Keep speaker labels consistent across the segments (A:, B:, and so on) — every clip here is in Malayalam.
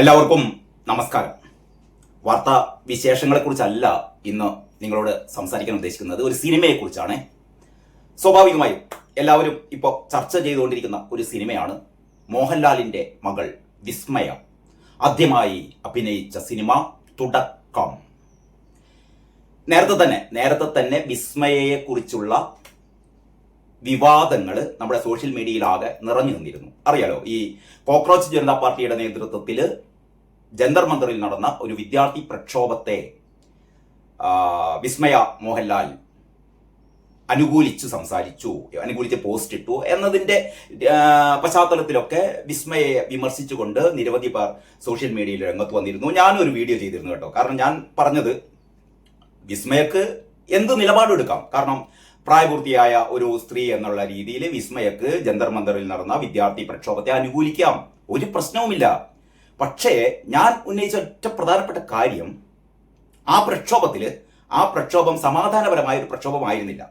A: എല്ലാവർക്കും നമസ്കാരം. വാർത്താ വിശേഷങ്ങളെക്കുറിച്ചല്ല ഇന്ന് നിങ്ങളോട് സംസാരിക്കാൻ ഉദ്ദേശിക്കുന്നത്, ഒരു സിനിമയെക്കുറിച്ചാണ്. സ്വാഭാവികമായും എല്ലാവരും ഇപ്പോൾ ചർച്ച ചെയ്തുകൊണ്ടിരിക്കുന്ന ഒരു സിനിമയാണ് മോഹൻലാലിൻ്റെ മകൾ വിസ്മയ ആദ്യമായി അഭിനയിച്ച സിനിമ തുടക്കം. നേരത്തെ തന്നെ വിസ്മയയെക്കുറിച്ചുള്ള വിവാദങ്ങൾ നമ്മുടെ സോഷ്യൽ മീഡിയയിലാകെ നിറഞ്ഞു നിന്നിരുന്നു. അറിയാലോ, ഈ കോക്രോച്ച് ജനതാ പാർട്ടിയുടെ നേതൃത്വത്തിൽ ജന്തർ മന്ദറിൽ നടന്ന ഒരു വിദ്യാർത്ഥി പ്രക്ഷോഭത്തെ വിസ്മയ മോഹൻലാൽ അനുകൂലിച്ച് പോസ്റ്റ് ഇട്ടു എന്നതിൻ്റെ പശ്ചാത്തലത്തിലൊക്കെ വിസ്മയെ വിമർശിച്ചുകൊണ്ട് നിരവധി പേർ സോഷ്യൽ മീഡിയയിൽ രംഗത്ത് വന്നിരുന്നു. ഞാനൊരു വീഡിയോ ചെയ്തിരുന്നു കേട്ടോ. കാരണം ഞാൻ പറഞ്ഞത് വിസ്മയക്ക് എന്ത് നിലപാടെടുക്കാം. കാരണം പ്രായപൂർത്തിയായ ഒരു സ്ത്രീ എന്നുള്ള രീതിയിൽ വിസ്മയക്ക് ജന്തർ മന്ദറിൽ നടന്ന വിദ്യാർത്ഥി പ്രക്ഷോഭത്തെ അനുകൂലിക്കാം, ഒരു പ്രശ്നവുമില്ല. പക്ഷേ ഞാൻ ഉന്നയിച്ച ഒറ്റ പ്രധാനപ്പെട്ട കാര്യം, ആ പ്രക്ഷോഭം സമാധാനപരമായ ഒരു പ്രക്ഷോഭമായിരുന്നില്ല.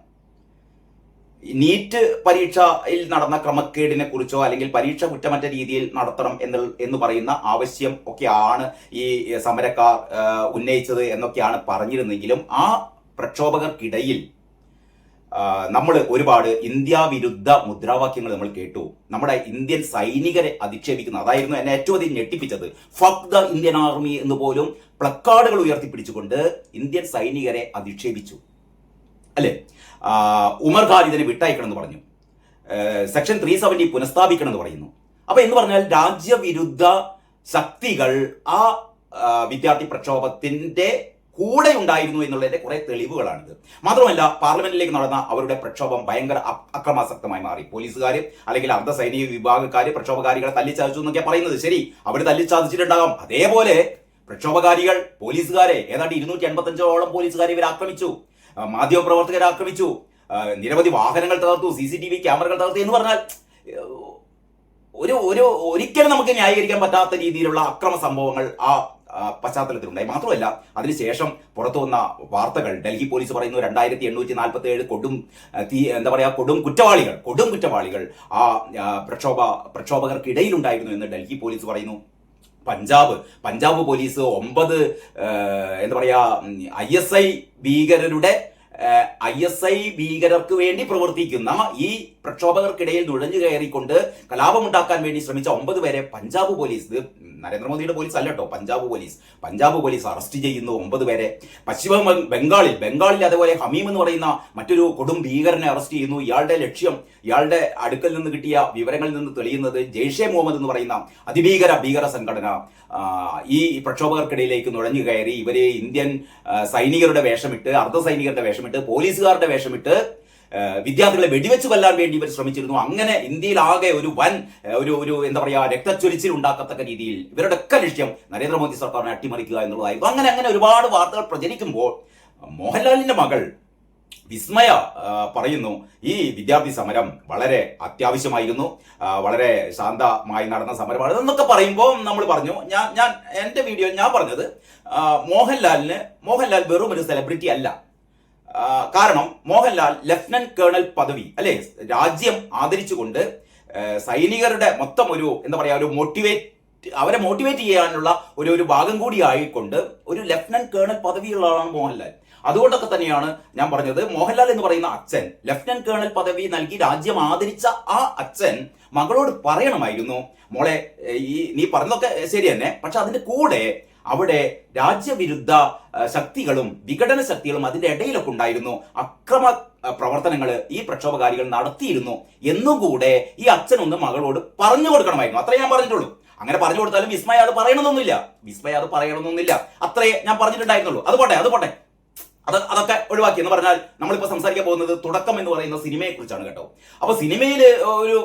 A: നീറ്റ് പരീക്ഷയിൽ നടന്ന ക്രമക്കേടിനെ കുറിച്ചോ അല്ലെങ്കിൽ പരീക്ഷ കുറ്റമറ്റ രീതിയിൽ നടത്തണം എന്ന് പറയുന്ന ആവശ്യം ഒക്കെയാണ് ഈ സമരക്കാർ ഉന്നയിച്ചത് എന്നൊക്കെയാണ് പറഞ്ഞിരുന്നെങ്കിലും ആ പ്രക്ഷോഭകർക്കിടയിൽ നമ്മൾ ഒരുപാട് ഇന്ത്യ വിരുദ്ധ മുദ്രാവാക്യങ്ങൾ നമ്മൾ കേട്ടു. നമ്മുടെ ഇന്ത്യൻ സൈനികരെ അധിക്ഷേപിക്കുന്ന, അതായിരുന്നു എന്നെ ഏറ്റവും അധികം ഞെട്ടിപ്പിച്ചത്. ഫക്ക് ദ ഇന്ത്യൻ ആർമി എന്ന് പോലും പ്ലക്കാർഡുകൾ ഉയർത്തിപ്പിടിച്ചുകൊണ്ട് ഇന്ത്യൻ സൈനികരെ അധിക്ഷേപിച്ചു, അല്ലേ? ഉമർ ഖാലിദിനെ വിട്ടയക്കണം എന്ന് പറഞ്ഞു, സെക്ഷൻ 370 പുനഃസ്ഥാപിക്കണം എന്ന് പറയുന്നു. അപ്പൊ എന്ന് പറഞ്ഞാൽ രാജ്യവിരുദ്ധ ശക്തികൾ ആ വിദ്യാർത്ഥി പ്രക്ഷോഭത്തിന്റെ കൂടെ ഉണ്ടായിരുന്നു എന്നുള്ളതിന്റെ കുറെ തെളിവുകളാണിത്. മാത്രമല്ല, പാർലമെന്റിലേക്ക് നടന്ന അവരുടെ പ്രക്ഷോഭം ഭയങ്കര അക്രമാസക്തമായി മാറി. പോലീസുകാർ അല്ലെങ്കിൽ അർദ്ധ സൈനിക വിഭാഗക്കാർ പ്രക്ഷോഭകാരികളെ തല്ലിച്ചാതിച്ചു എന്നൊക്കെ പറയുന്നത് ശരി, അവർ തല്ലിച്ചാതിച്ചിട്ടുണ്ടാകാം. അതേപോലെ പ്രക്ഷോഭകാരികൾ പോലീസുകാരെ ഏതാണ്ട് 285ഓളം പോലീസുകാരെ ഇവർ ആക്രമിച്ചു, മാധ്യമപ്രവർത്തകരെ ആക്രമിച്ചു, നിരവധി വാഹനങ്ങൾ തകർത്തു, CCTV ക്യാമറകൾ തകർത്തു എന്ന് പറഞ്ഞാൽ ഒരിക്കലും നമുക്ക് ന്യായീകരിക്കാൻ പറ്റാത്ത രീതിയിലുള്ള അക്രമ സംഭവങ്ങൾ ആ പശ്ചാത്തലത്തിലുണ്ടായി. മാത്രമല്ല, അതിനുശേഷം പുറത്തു വന്ന വാർത്തകൾ, ഡൽഹി പോലീസ് പറയുന്നു 2847 കൊടും കുറ്റവാളികൾ ആ പ്രക്ഷോഭകർക്കിടയിലുണ്ടായിരുന്നു എന്ന് ഡൽഹി പോലീസ് പറയുന്നു. പഞ്ചാബ് പോലീസ് 9 ISI ഭീകരർക്ക് വേണ്ടി പ്രവർത്തിക്കുന്ന ഈ പ്രക്ഷോഭകർക്കിടയിൽ നുഴഞ്ഞു കയറിക്കൊണ്ട് കലാപമുണ്ടാക്കാൻ വേണ്ടി ശ്രമിച്ച 9 പേരെ പഞ്ചാബ് പോലീസ്, നരേന്ദ്രമോദിയുടെ പോലീസ് അല്ല കേട്ടോ, പഞ്ചാബ് പോലീസ് അറസ്റ്റ് ചെയ്യുന്നു 9 പേരെ. പശ്ചിമ ബംഗാളിൽ അതേപോലെ ഹമീം എന്ന് പറയുന്ന മറ്റൊരു കൊടും ഭീകരനെ അറസ്റ്റ് ചെയ്യുന്നു. ഇയാളുടെ ലക്ഷ്യം, ഇയാളുടെ അടുക്കൽ നിന്ന് കിട്ടിയ വിവരങ്ങളിൽ നിന്ന് തെളിയുന്നത് ജെയ്ഷെ മുഹമ്മദ് എന്ന് പറയുന്ന ഭീകര സംഘടന ഈ പ്രക്ഷോഭകർക്കിടയിലേക്ക് നുഴഞ്ഞു കയറി ഇവരെ ഇന്ത്യൻ സൈനികരുടെ വേഷമിട്ട്, അർദ്ധ സൈനികരുടെ വേഷമിട്ട്, പോലീസുകാരുടെ വേഷമിട്ട് വിദ്യാർത്ഥികളെ വെടിവെച്ച് കൊല്ലാൻ വേണ്ടി ഇവർ ശ്രമിച്ചിരുന്നു. അങ്ങനെ ഇന്ത്യയിൽ ആകെ ഒരു വൻ രക്തച്ചൊരിച്ചിൽ ഉണ്ടാക്കത്തക്ക രീതിയിൽ ഇവരുടെ ഒക്കെ ലക്ഷ്യം നരേന്ദ്രമോദി സർക്കാരിനെ അട്ടിമറിക്കുക എന്നുള്ളതായിരുന്നു. അങ്ങനെ ഒരുപാട് വാർത്തകൾ പ്രചരിക്കുമ്പോൾ മോഹൻലാലിന്റെ മകൾ വിസ്മയ പറയുന്നു, ഈ വിദ്യാർത്ഥി സമരം വളരെ അത്യാവശ്യമായിരുന്നു, വളരെ ശാന്തമായി നടന്ന സമരമാണ് എന്നൊക്കെ പറയുമ്പോൾ നമ്മൾ പറഞ്ഞു, ഞാൻ എൻ്റെ വീഡിയോയിൽ ഞാൻ പറഞ്ഞത് മോഹൻലാൽ വെറും ഒരു സെലിബ്രിറ്റി അല്ല. കാരണം മോഹൻലാൽ ലഫ്റ്റനന്റ് കേണൽ പദവി, അല്ലെ, രാജ്യം ആദരിച്ചുകൊണ്ട് സൈനികരുടെ മൊത്തം അവരെ മോട്ടിവേറ്റ് ചെയ്യാനുള്ള ഒരു ഭാഗം കൂടി ആയിക്കൊണ്ട് ഒരു ലഫ്റ്റനന്റ് കേണൽ പദവിയുള്ള ആളാണ് മോഹൻലാൽ. അതുകൊണ്ടൊക്കെ തന്നെയാണ് ഞാൻ പറഞ്ഞത്, മോഹൻലാൽ എന്ന് പറയുന്ന അച്ഛൻ ലഫ്റ്റനന്റ് കേണൽ പദവി നൽകി രാജ്യം ആദരിച്ച ആ അച്ഛൻ മകളോട് പറയണമായിരുന്നു, മോളെ നീ പറഞ്ഞതൊക്കെ ശരി തന്നെ, പക്ഷെ അതിന്റെ കൂടെ അവിടെ രാജ്യവിരുദ്ധ ശക്തികളും വിഘടന ശക്തികളും അതിന്റെ ഇടയിലൊക്കെ ഉണ്ടായിരുന്നു, അക്രമ പ്രവർത്തനങ്ങൾ ഈ പ്രക്ഷോഭകാരികൾ നടത്തിയിരുന്നു എന്നും കൂടെ ഈ അച്ഛനൊന്ന് മകളോട് പറഞ്ഞു കൊടുക്കണമായിരുന്നു. അത്രേ ഞാൻ പറഞ്ഞിട്ടുള്ളൂ. അങ്ങനെ പറഞ്ഞു കൊടുത്താലും വിസ്മയ അത് പറയണമെന്നൊന്നുമില്ല. അത്രേ ഞാൻ പറഞ്ഞിട്ടുണ്ടായിരുന്നുള്ളൂ. അതുപോട്ടെ അതൊക്കെ ഒഴിവാക്കി എന്ന് പറഞ്ഞാൽ നമ്മളിപ്പോൾ സംസാരിക്കാൻ പോകുന്നത് തുടക്കം എന്ന് പറയുന്ന സിനിമയെ കുറിച്ചാണ് കേട്ടോ. അപ്പൊ സിനിമയിൽ ഒരു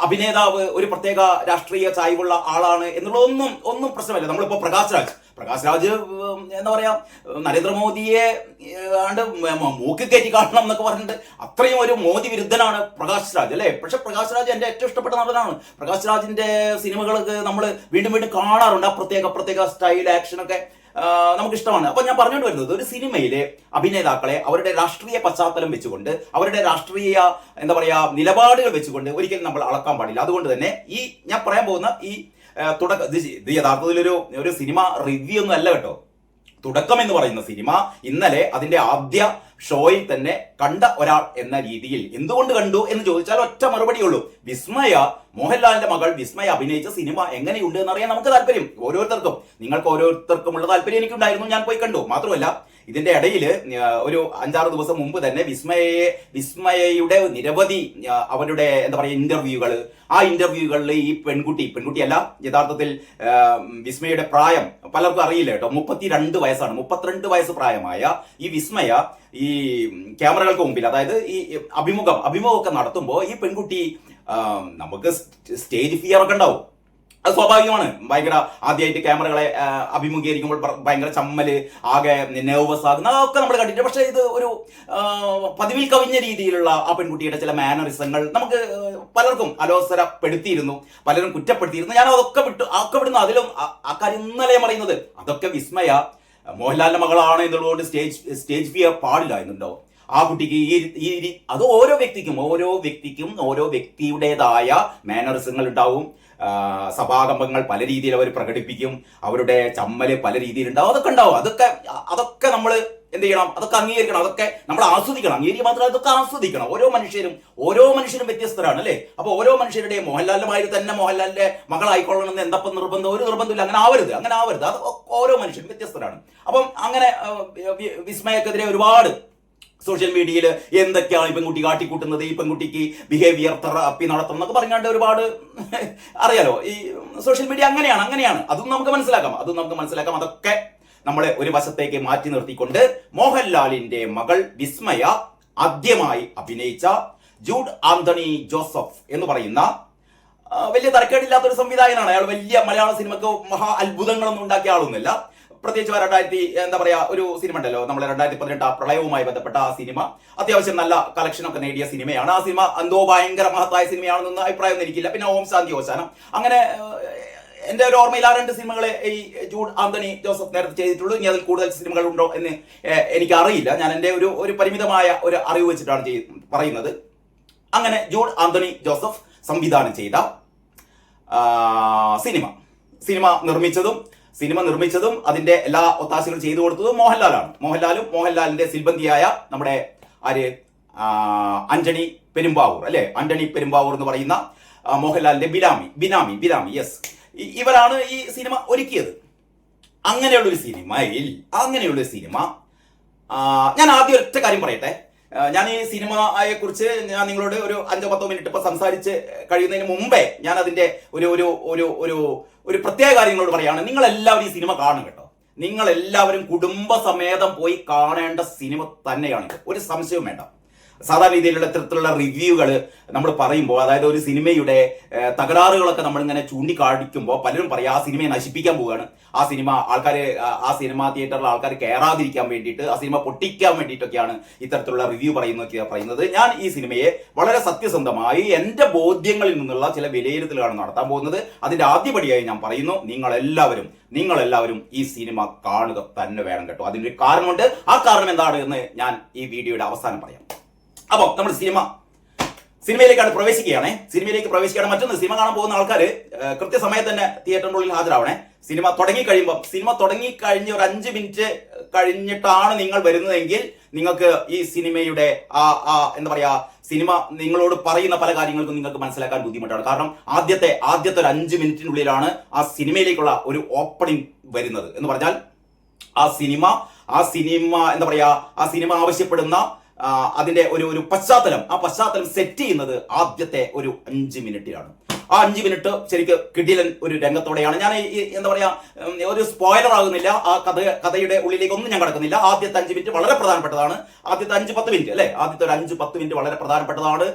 A: അഭിനേതാവ് ഒരു പ്രത്യേക രാഷ്ട്രീയ ചായ്വുള്ള ആളാണ് എന്നുള്ളതൊന്നും പ്രശ്നമല്ല. നമ്മളിപ്പോ പ്രകാശ് രാജ് നരേന്ദ്രമോദിയെ മൂക്കി കയറ്റി കാണണം എന്നൊക്കെ പറഞ്ഞിട്ട് അത്രയും ഒരു മോദി വിരുദ്ധനാണ് പ്രകാശ് രാജ്, അല്ലേ? പക്ഷെ പ്രകാശ് രാജ് എന്റെ ഏറ്റവും ഇഷ്ടപ്പെട്ട നടനാണ്. പ്രകാശ് രാജിന്റെ സിനിമകളൊക്കെ നമ്മൾ വീണ്ടും കാണാറുണ്ട്. ആ പ്രത്യേക സ്റ്റൈൽ, ആക്ഷനൊക്കെ നമുക്ക് ഇഷ്ടമാണ്. അപ്പൊ ഞാൻ പറഞ്ഞുകൊണ്ട് വരുന്നത്, ഒരു സിനിമയിലെ അഭിനേതാക്കളെ അവരുടെ രാഷ്ട്രീയ പശ്ചാത്തലം വെച്ചുകൊണ്ട്, അവരുടെ രാഷ്ട്രീയ നിലപാടുകൾ വെച്ചുകൊണ്ട് ഒരിക്കലും നമ്മൾ അളക്കാൻ പാടില്ല. അതുകൊണ്ട് തന്നെ ഈ ഞാൻ പറയാൻ പോകുന്ന ഈ ഇത് യഥാർത്ഥത്തിൽ ഒരു സിനിമ റിവ്യൂ ഒന്നും അല്ല കേട്ടോ. തുടക്കം എന്ന് പറയുന്ന സിനിമ ഇന്നലെ അതിന്റെ ആദ്യ ഷോയിൽ തന്നെ കണ്ട ഒരാൾ എന്ന രീതിയിൽ എന്തുകൊണ്ട് കണ്ടു എന്ന് ചോദിച്ചാൽ ഒറ്റ മറുപടിയുള്ളൂ. മോഹൻലാലിന്റെ മകൾ വിസ്മയ അഭിനയിച്ച സിനിമ എങ്ങനെയുണ്ട് എന്നറിയാൻ നമുക്ക് താല്പര്യം. നിങ്ങൾക്ക് ഓരോരുത്തർക്കുമുള്ള താല്പര്യം എനിക്കുണ്ടായിരുന്നു. ഞാൻ പോയി കണ്ടു. മാത്രമല്ല ഇതിന്റെ ഇടയിൽ ഒരു 5-6 ദിവസം മുമ്പ് തന്നെ വിസ്മയയുടെ നിരവധി അവരുടെ എന്താ പറയുക ഇന്റർവ്യൂകൾ, ആ ഇന്റർവ്യൂകളിൽ ഈ പെൺകുട്ടിയല്ല യഥാർത്ഥത്തിൽ വിസ്മയയുടെ പ്രായം പലർക്കും അറിയില്ല കേട്ടോ. 32 വയസ്സാണ്. 32 വയസ്സ് പ്രായമായ ഈ വിസ്മയ ഈ ക്യാമറകൾക്ക് മുമ്പിൽ, അതായത് ഈ അഭിമുഖമൊക്കെ നടത്തുമ്പോൾ ഈ പെൺകുട്ടി നമുക്ക് സ്റ്റേജ് ഫിയർ ഒക്കെ ഉണ്ടാവും. അത് സ്വാഭാവികമാണ്. ഭയങ്കര ആദ്യമായിട്ട് ക്യാമറകളെ അഭിമുഖീകരിക്കുമ്പോൾ ഭയങ്കര ചമ്മല്, ആകെ നെർവസ് ആകുന്ന അതൊക്കെ നമ്മൾ കണ്ടിട്ട്. പക്ഷെ ഇത് ഒരു പതിവിൽ കവിഞ്ഞ രീതിയിലുള്ള ആ പെൺകുട്ടിയുടെ ചില മാനറിസങ്ങൾ നമുക്ക് പലർക്കും അലോസരപ്പെടുത്തിയിരുന്നു, പലരും കുറ്റപ്പെടുത്തിയിരുന്നു. ഞാൻ അതൊക്കെ വിടുന്നു. അതിലും അക്കാര്യം ഇന്നലെ പറയുന്നത് അതൊക്കെ വിസ്മയ മോഹൻലാലിന്റെ മകളാണ് എന്നുള്ളതുകൊണ്ട് സ്റ്റേജ് ഫിയർ പാടില്ല എന്നുണ്ടോ? ആ കുട്ടിക്ക് അത് ഓരോ വ്യക്തിക്കും ഓരോ വ്യക്തിയുടേതായ മാനറിസങ്ങൾ ഉണ്ടാവും. സഭാകമ്പങ്ങൾ പല രീതിയിൽ അവർ പ്രകടിപ്പിക്കും. അവരുടെ ചമ്മല് പല രീതിയിലുണ്ടാവും. അതൊക്കെ ഉണ്ടാവും. അതൊക്കെ നമ്മൾ എന്ത് ചെയ്യണം? അതൊക്കെ അംഗീകരിക്കണം. അതൊക്കെ നമ്മൾ ആസ്വദിക്കണം. അംഗീകരിക്കുക മാത്രമല്ല, അതൊക്കെ ആസ്വദിക്കണം. ഓരോ മനുഷ്യരും വ്യത്യസ്തരാണ് അല്ലേ? അപ്പൊ ഓരോ മനുഷ്യരുടെയും മോഹൻലാലിന്റെ മകളായിക്കൊള്ളണമെന്ന് എന്തപ്പം ഒരു നിർബന്ധമില്ല. അങ്ങനെ ആവരുത്. അത് ഓരോ മനുഷ്യരും വ്യത്യസ്തരാണ്. അപ്പം അങ്ങനെ വിസ്മയക്കെതിരെ ഒരുപാട് സോഷ്യൽ മീഡിയയിൽ എന്തൊക്കെയാണ് ഈ പെൺകുട്ടി കാട്ടിക്കൂട്ടുന്നത്, ഈ പെൺകുട്ടിക്ക് ബിഹേവിയർ തെറാപ്പി നടത്തണം എന്നൊക്കെ പറഞ്ഞാണ്ട് ഒരുപാട് അറിയാലോ. ഈ സോഷ്യൽ മീഡിയ അങ്ങനെയാണ്. അതും നമുക്ക് മനസ്സിലാക്കാം. അതൊക്കെ നമ്മളെ ഒരു വശത്തേക്ക് മാറ്റി നിർത്തിക്കൊണ്ട് മോഹൻലാലിന്റെ മകൾ വിസ്മയ ആദ്യമായി അഭിനയിച്ച ജൂഡ് ആന്റണി ജോസഫ് എന്ന് പറയുന്ന വലിയ തരക്കേടില്ലാത്തൊരു സംവിധായകനാണ്. അയാൾ വലിയ മലയാള സിനിമക്ക് മഹാ അത്ഭുതങ്ങളൊന്നും ഉണ്ടാക്കിയ ആളൊന്നുമില്ല. പ്രത്യേകിച്ച് 2000 ഒരു സിനിമ ഉണ്ടല്ലോ, നമ്മൾ 2018 പ്രളയവുമായി ബന്ധപ്പെട്ട ആ സിനിമ അത്യാവശ്യം നല്ല കളക്ഷനൊക്കെ നേടിയ സിനിമയാണ്. ആ സിനിമ എന്തോ ഭയങ്കര മഹത്തായ സിനിമയാണെന്നൊന്നും അഭിപ്രായം എനിക്കില്ല. പിന്നെ ഓം ശാന്തി ഓശാനം, അങ്ങനെ എന്റെ ഒരു ഓർമ്മയിൽ ആ 2 സിനിമകളെ ഈ ജൂഡ് ആന്റണി ജോസഫ് നേരത്തെ ചെയ്തിട്ടുള്ളൂ. ഇനി അതിൽ കൂടുതൽ സിനിമകൾ ഉണ്ടോ എന്ന് എനിക്ക് അറിയില്ല. ഞാൻ എൻ്റെ ഒരു പരിമിതമായ ഒരു അറിവ് വെച്ചിട്ടാണ് പറയുന്നത്. അങ്ങനെ ജൂഡ് ആന്റണി ജോസഫ് സംവിധാനം ചെയ്ത സിനിമ നിർമ്മിച്ചതും അതിന്റെ എല്ലാ ഒത്താശകളും ചെയ്തു കൊടുത്തതും മോഹൻലാലാണ്. മോഹൻലാലിന്റെ സിൽബന്തിയായ നമ്മുടെ ആന്റണി പെരുമ്പാവൂർ അല്ലെ, ആന്റണി പെരുമ്പാവൂർ എന്ന് പറയുന്ന മോഹൻലാലിന്റെ ബിനാമി യെസ്, ഇവരാണ് ഈ സിനിമ ഒരുക്കിയത്. അങ്ങനെയുള്ളൊരു സിനിമ ഞാൻ ആദ്യം ഒറ്റ കാര്യം പറയട്ടെ. ഞാൻ ഈ സിനിമയെ കുറിച്ച് ഞാൻ നിങ്ങളോട് ഒരു 5-10 മിനിറ്റ് ഇപ്പൊ സംസാരിച്ച് കഴിയുന്നതിന് മുമ്പേ ഞാൻ അതിന്റെ ഒരു പ്രത്യേക കാര്യങ്ങളോട് പറയാണ്. നിങ്ങൾ എല്ലാവരും ഈ സിനിമ കാണും കേട്ടോ. നിങ്ങൾ എല്ലാവരും കുടുംബസമേതം പോയി കാണേണ്ട സിനിമ തന്നെയാണ്. ഒരു സംശയവും വേണ്ട. സാധാരണ രീതിയിലുള്ള ഇത്തരത്തിലുള്ള റിവ്യൂകൾ നമ്മൾ പറയുമ്പോൾ, അതായത് ഒരു സിനിമയുടെ തകരാറുകളൊക്കെ നമ്മളിങ്ങനെ ചൂണ്ടിക്കാണിക്കുമ്പോൾ പലരും പറയും ആ സിനിമയെ നശിപ്പിക്കാൻ പോവുകയാണ്, ആ സിനിമ തിയേറ്ററിലെ ആൾക്കാർ കയറാതിരിക്കാൻ വേണ്ടിയിട്ട്, ആ സിനിമ പൊട്ടിക്കാൻ വേണ്ടിയിട്ടൊക്കെയാണ് ഇത്തരത്തിലുള്ള റിവ്യൂ പറയുന്നത്. ഞാൻ ഈ സിനിമയെ വളരെ സത്യസന്ധമായി എൻ്റെ ബോധ്യങ്ങളിൽ നിന്നുള്ള ചില വിലയിരുത്തലുകളാണ് നടത്താൻ പോകുന്നത്. അതിന്റെ ആദ്യപടിയായി ഞാൻ പറയുന്നു, നിങ്ങളെല്ലാവരും ഈ സിനിമ കാണുക തന്നെ വേണം കേട്ടോ. അതിനൊരു കാരണമുണ്ട്. ആ കാരണം എന്താണ് എന്ന് ഞാൻ ഈ വീഡിയോയുടെ അവസാനം പറയാം. അപ്പോൾ നമ്മൾ സിനിമയിലേക്കാണ് പ്രവേശിക്കുകയാണ്. മറ്റൊന്ന്, സിനിമ കാണാൻ പോകുന്ന ആൾക്കാർ കൃത്യസമയത്ത് തന്നെ തിയേറ്ററിന്റെ ഉള്ളിൽ ഹാജരാവണേ. സിനിമ തുടങ്ങിക്കഴിഞ്ഞ് ഒരു 5 മിനിറ്റ് കഴിഞ്ഞിട്ടാണ് നിങ്ങൾ വരുന്നതെങ്കിൽ നിങ്ങൾക്ക് ഈ സിനിമയുടെ എന്താ പറയാ, സിനിമ നിങ്ങളോട് പറയുന്ന പല കാര്യങ്ങൾക്കും നിങ്ങൾക്ക് മനസ്സിലാക്കാൻ ബുദ്ധിമുട്ടാണ്. കാരണം ആദ്യത്തെ ഒരു 5 മിനിറ്റിനുള്ളിലാണ് ആ സിനിമയിലേക്കുള്ള ഒരു ഓപ്പണിംഗ് വരുന്നത്. എന്ന് പറഞ്ഞാൽ ആ സിനിമ എന്താ പറയാ, ആ സിനിമ ആവശ്യപ്പെടുന്ന അതിന്റെ ഒരു പശ്ചാത്തലം സെറ്റ് ചെയ്യുന്നത് ആദ്യത്തെ ഒരു 5 മിനിറ്റിലാണ്. ആ 5 മിനിറ്റ് ശരിക്കും കിടിലൻ ഒരു രംഗത്തോടെയാണ്. ഞാൻ എന്താ പറയാ, ഒരു സ്പോയിലർ ആകുന്നില്ല, ആ കഥയുടെ ഉള്ളിലേക്ക് ഒന്നും ഞാൻ കടക്കുന്നില്ല. ആദ്യത്തെ 5 മിനിറ്റ് വളരെ പ്രധാനപ്പെട്ടതാണ്. ആദ്യത്തെ 5-10 മിനിറ്റ് അല്ലെ, ആദ്യത്തെ ഒരു 5-10 മിനിറ്റ് വളരെ പ്രധാനപ്പെട്ടതാണ്.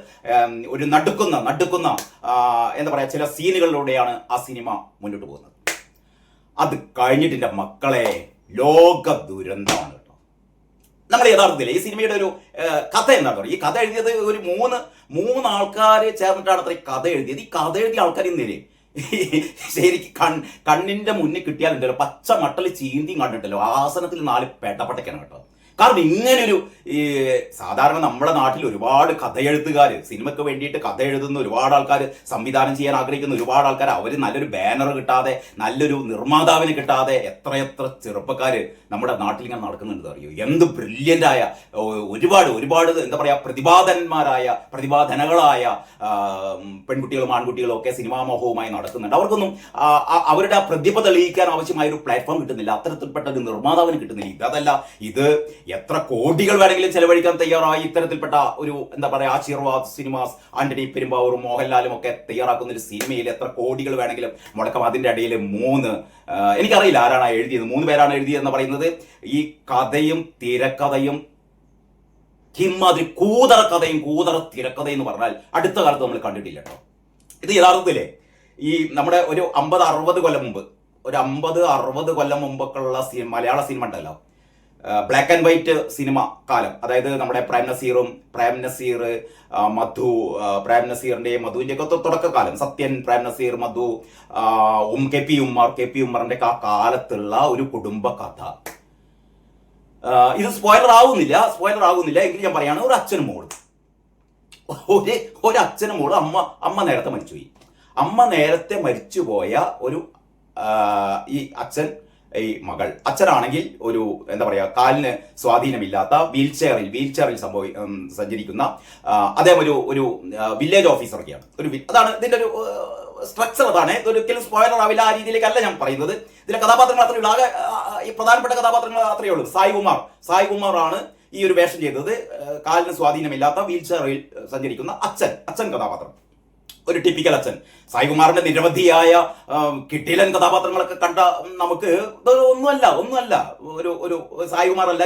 A: ഒരു നടുക്കുന്ന എന്താ പറയാ ചില സീനുകളിലൂടെയാണ് ആ സിനിമ മുന്നോട്ട് പോകുന്നത്. അത് കഴിഞ്ഞിട്ട് മക്കളെ ലോക ദുരന്തമാണ്. നമ്മൾ യഥാർത്ഥത്തിൽ ഈ സിനിമയുടെ ഒരു കഥ എന്താ പറയുക, ഈ കഥ എഴുതിയത് ഒരു മൂന്ന് ആൾക്കാർ ചേർന്നിട്ടാണ് അത്ര കഥ എഴുതിയത്. ഈ കഥ എഴുതിയ ആൾക്കാർ ഇന്നലെ ശരിക്കും കണ്ണിന്റെ മുന്നിൽ കിട്ടിയാലുണ്ടല്ലോ, പച്ച മട്ടൽ ചീന്തിയും കണ്ടിട്ടല്ലോ, ആസനത്തിൽ 4 പേട്ടപ്പട്ടയ്ക്കാണ് കേട്ടോ. കാരണം ഇങ്ങനൊരു ഈ സാധാരണ നമ്മുടെ നാട്ടിൽ ഒരുപാട് കഥയെഴുത്തുകാർ, സിനിമയ്ക്ക് വേണ്ടിയിട്ട് കഥ എഴുതുന്ന ഒരുപാട് ആൾക്കാർ, സംവിധാനം ചെയ്യാൻ ആഗ്രഹിക്കുന്ന ഒരുപാട് ആൾക്കാർ, അവർ നല്ലൊരു ബാനർ കിട്ടാതെ, നല്ലൊരു നിർമ്മാതാവിന് കിട്ടാതെ എത്രയെത്ര ചെറുപ്പക്കാർ നമ്മുടെ നാട്ടിൽ ഇങ്ങനെ നടക്കുന്നുണ്ട് അറിയോ. എന്ത് ബ്രില്യൻ്റായ ഒരുപാട് എന്താ പറയുക, പ്രതിഭാധനകളായ പെൺകുട്ടികളും ആൺകുട്ടികളും ഒക്കെ സിനിമാ മോഹവുമായി നടക്കുന്നുണ്ട്. അവർക്കൊന്നും അവരുടെ പ്രതിഭ തെളിയിക്കാൻ ആവശ്യമായ ഒരു പ്ലാറ്റ്ഫോം കിട്ടുന്നില്ല, അത്തരത്തിൽപ്പെട്ട ഒരു നിർമ്മാതാവിന് കിട്ടുന്നില്ല. ഇതല്ല, ഇത് എത്ര കോടികൾ വേണമെങ്കിലും ചെലവഴിക്കാൻ തയ്യാറായി ഇത്തരത്തിൽപ്പെട്ട ഒരു എന്താ പറയുക ആശീർവാദ് സിനിമാസ്, ആന്റണി പെരുമ്പാവൂറും മോഹൻലാലും ഒക്കെ തയ്യാറാക്കുന്ന ഒരു സിനിമയിൽ എത്ര കോടികൾ വേണമെങ്കിലും മുടക്കം. അതിൻ്റെ ഇടയിൽ എനിക്കറിയില്ല ആരാണ് എഴുതിയത്, 3 പേരാണ് എഴുതിയതെന്ന് പറയുന്നത്. ഈ കഥയും തിരക്കഥയും ഇമാതിരി കൂതറ കഥയും കൂതറ തിരക്കഥയും എന്ന് പറഞ്ഞാൽ അടുത്ത കാലത്ത് നമ്മൾ കണ്ടിട്ടില്ല കേട്ടോ. ഇത് യഥാർത്ഥത്തിലെ ഈ നമ്മുടെ ഒരു 50-60 കൊല്ലം മുമ്പ്, ഒരു 50-60 കൊല്ലം മുമ്പൊക്കെ ഉള്ള മലയാള സിനിമ ഉണ്ടല്ലോ, ബ്ലാക്ക് ആൻഡ് വൈറ്റ് സിനിമ കാലം. അതായത് നമ്മുടെ പ്രേം നസീർ, മധു, പ്രേം നസീറിന്റെയും മധുവിന്റെ ഒക്കെ തുടക്കകാലം, സത്യൻ, പ്രേം നസീർ, മധു, കെ പി ഉമ്മറിന്റെ ആ കാലത്തുള്ള ഒരു കുടുംബ കഥ. ഇത് സ്പോയിലർ ആവുന്നില്ല എങ്കിൽ ഞാൻ പറയാണ്. ഒരു അച്ഛനും മോള്, ഒരു അച്ഛനും മോള്. അമ്മ നേരത്തെ മരിച്ചുപോയി. അമ്മ നേരത്തെ മരിച്ചുപോയ ഒരു ഈ അച്ഛൻ, ഈ മകൾ, അച്ഛനാണെങ്കിൽ ഒരു എന്താ പറയുക കാലിന് സ്വാധീനമില്ലാത്ത വീൽചെയറിൽ സഞ്ചരിക്കുന്ന അദ്ദേഹം ഒരു വില്ലേജ് ഓഫീസറൊക്കെയാണ്. അതാണ് ഇതിന്റെ ഒരു സ്ട്രക്ചർ. അതാണ്, ഇതൊരിക്കലും സ്പോയിലർ ആവില്ല, ആ രീതിയിലേക്കല്ല ഞാൻ പറയുന്നത്. ഇതിലെ കഥാപാത്രങ്ങൾ അത്രയേ ഉള്ളൂ, ആകെ ഈ പ്രധാനപ്പെട്ട കഥാപാത്രങ്ങൾ അത്രയേ ഉള്ളൂ. സായ് കുമാർ ആണ് ഈ ഒരു വേഷം ചെയ്തത്. കാലിന് സ്വാധീനമില്ലാത്ത വീൽചെയറിൽ സഞ്ചരിക്കുന്ന അച്ഛൻ കഥാപാത്രം, ഒരു ടിപ്പിക്കൽ അച്ഛൻ. സായികുമാറിന്റെ നിരവധിയായ കിട്ടിലൻ കഥാപാത്രങ്ങളൊക്കെ കണ്ട നമുക്ക് ഒന്നുമല്ല ഒരു സായികുമാർ അല്ല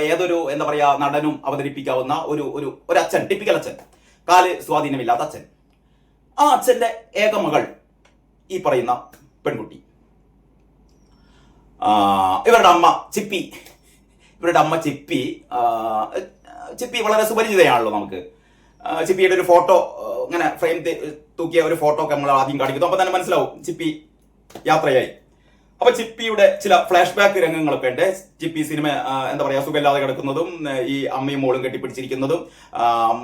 A: ഏതൊരു എന്താ പറയാ നടനും അവതരിപ്പിക്കാവുന്ന ഒരു അച്ഛൻ, ടിപ്പിക്കൽ അച്ഛൻ, കാല് സ്വാധീനമില്ലാത്ത അച്ഛൻ. ആ അച്ഛന്റെ ഏക മകൾ ഈ പറയുന്ന പെൺകുട്ടി. ഇവരുടെ അമ്മ ചിപ്പി വളരെ സുപരിചിതയാണല്ലോ നമുക്ക്. ചിപ്പിയുടെ ഒരു ഫോട്ടോ ഇങ്ങനെ ഫ്രെയിം തൂക്കിയ ഒരു ഫോട്ടോ ഒക്കെ നമ്മൾ ആദ്യം കാണിക്കുന്നു. അപ്പൊ തന്നെ മനസ്സിലാവും ചിപ്പി യാത്രയായി. അപ്പൊ ചിപ്പിയുടെ ചില ഫ്ലാഷ് ബാക്ക് രംഗങ്ങളൊക്കെ ഉണ്ട്. ചിപ്പി സിനിമ എന്താ പറയാ സുഖമില്ലാതെ കിടക്കുന്നതും ഈ അമ്മയും മോളും കെട്ടിപ്പിടിച്ചിരിക്കുന്നതും,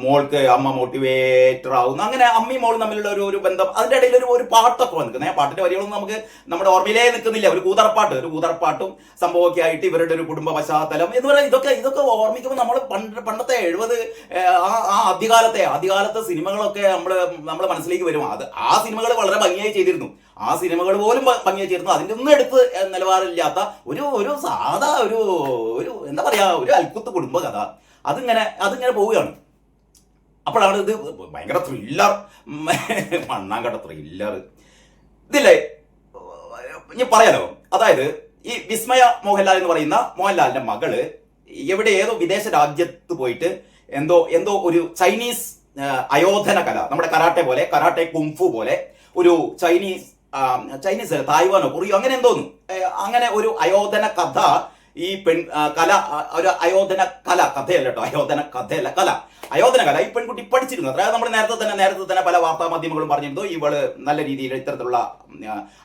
A: മോൾക്ക് അമ്മ മോട്ടിവേറ്റർ ആവുന്നു, അങ്ങനെ അമ്മയും മോളും തമ്മിലുള്ള ഒരു ബന്ധം. അതിന്റെ ഇടയിൽ ഒരു പാട്ടൊക്കെ വന്നിരിക്കുന്നത്. പാട്ടിന്റെ വരികളൊന്നും നമുക്ക് നമ്മുടെ ഓർമ്മയിലേ നിൽക്കുന്നില്ല. ഒരു കൂതറപ്പാട്ടും സംഭവമൊക്കെ ആയിട്ട് ഇവരുടെ ഒരു കുടുംബ പശ്ചാത്തലം എന്ന് പറയുന്നത് ഇതൊക്കെ ഓർമ്മിക്കുമ്പോൾ നമ്മൾ പണ്ടത്തെ 70 ആ ആദ്യകാലത്തെ സിനിമകളൊക്കെ നമ്മളെ മനസ്സിലേക്ക് വരും. ആ സിനിമകൾ വളരെ ഭംഗിയായി ചെയ്തിരുന്നു. ആ സിനിമകൾ പോലും ഭംഗിയായി ചേർന്നു. അതിൻ്റെ ഒന്നും എടുത്ത് നിലവാരമില്ലാത്ത ഒരു സാധാ ഒരു എന്താ പറയാ ഒരു അൽക്കുത്ത് കുടുംബ കഥ. അതിങ്ങനെ പോവുകയാണ്. അപ്പോഴാണ് ഇത് ഭയങ്കര ത്രില്ലർ, മണ്ണാങ്കട്ട ത്രില്ലർ ഇതില്ലേ ഞാൻ പറയാലോ. അതായത് ഈ വിസ്മയ മോഹൻലാൽ എന്ന് പറയുന്ന മോഹൻലാലിന്റെ മകള് ഏതോ വിദേശ രാജ്യത്ത് പോയിട്ട് എന്തോ ഒരു ചൈനീസ് അയോധന കല, നമ്മുടെ കരാട്ടെ കുംഫു പോലെ ഒരു ചൈനീസ് തായ്വാനോ കൊറിയോ അങ്ങനെ എന്തോന്നു, അങ്ങനെ ഒരു അയോധന കഥ, ഈ കല, ഒരു അയോധന കല, കഥയല്ല കേട്ടോ, അയോധന കല ഈ പെൺകുട്ടി പഠിച്ചിരുന്നു. അതായത് നമ്മൾ നേരത്തെ തന്നെ പല വാർത്താ മാധ്യമങ്ങളും പറഞ്ഞിരുന്നു ഇവള് നല്ല രീതിയിൽ ഇത്തരത്തിലുള്ള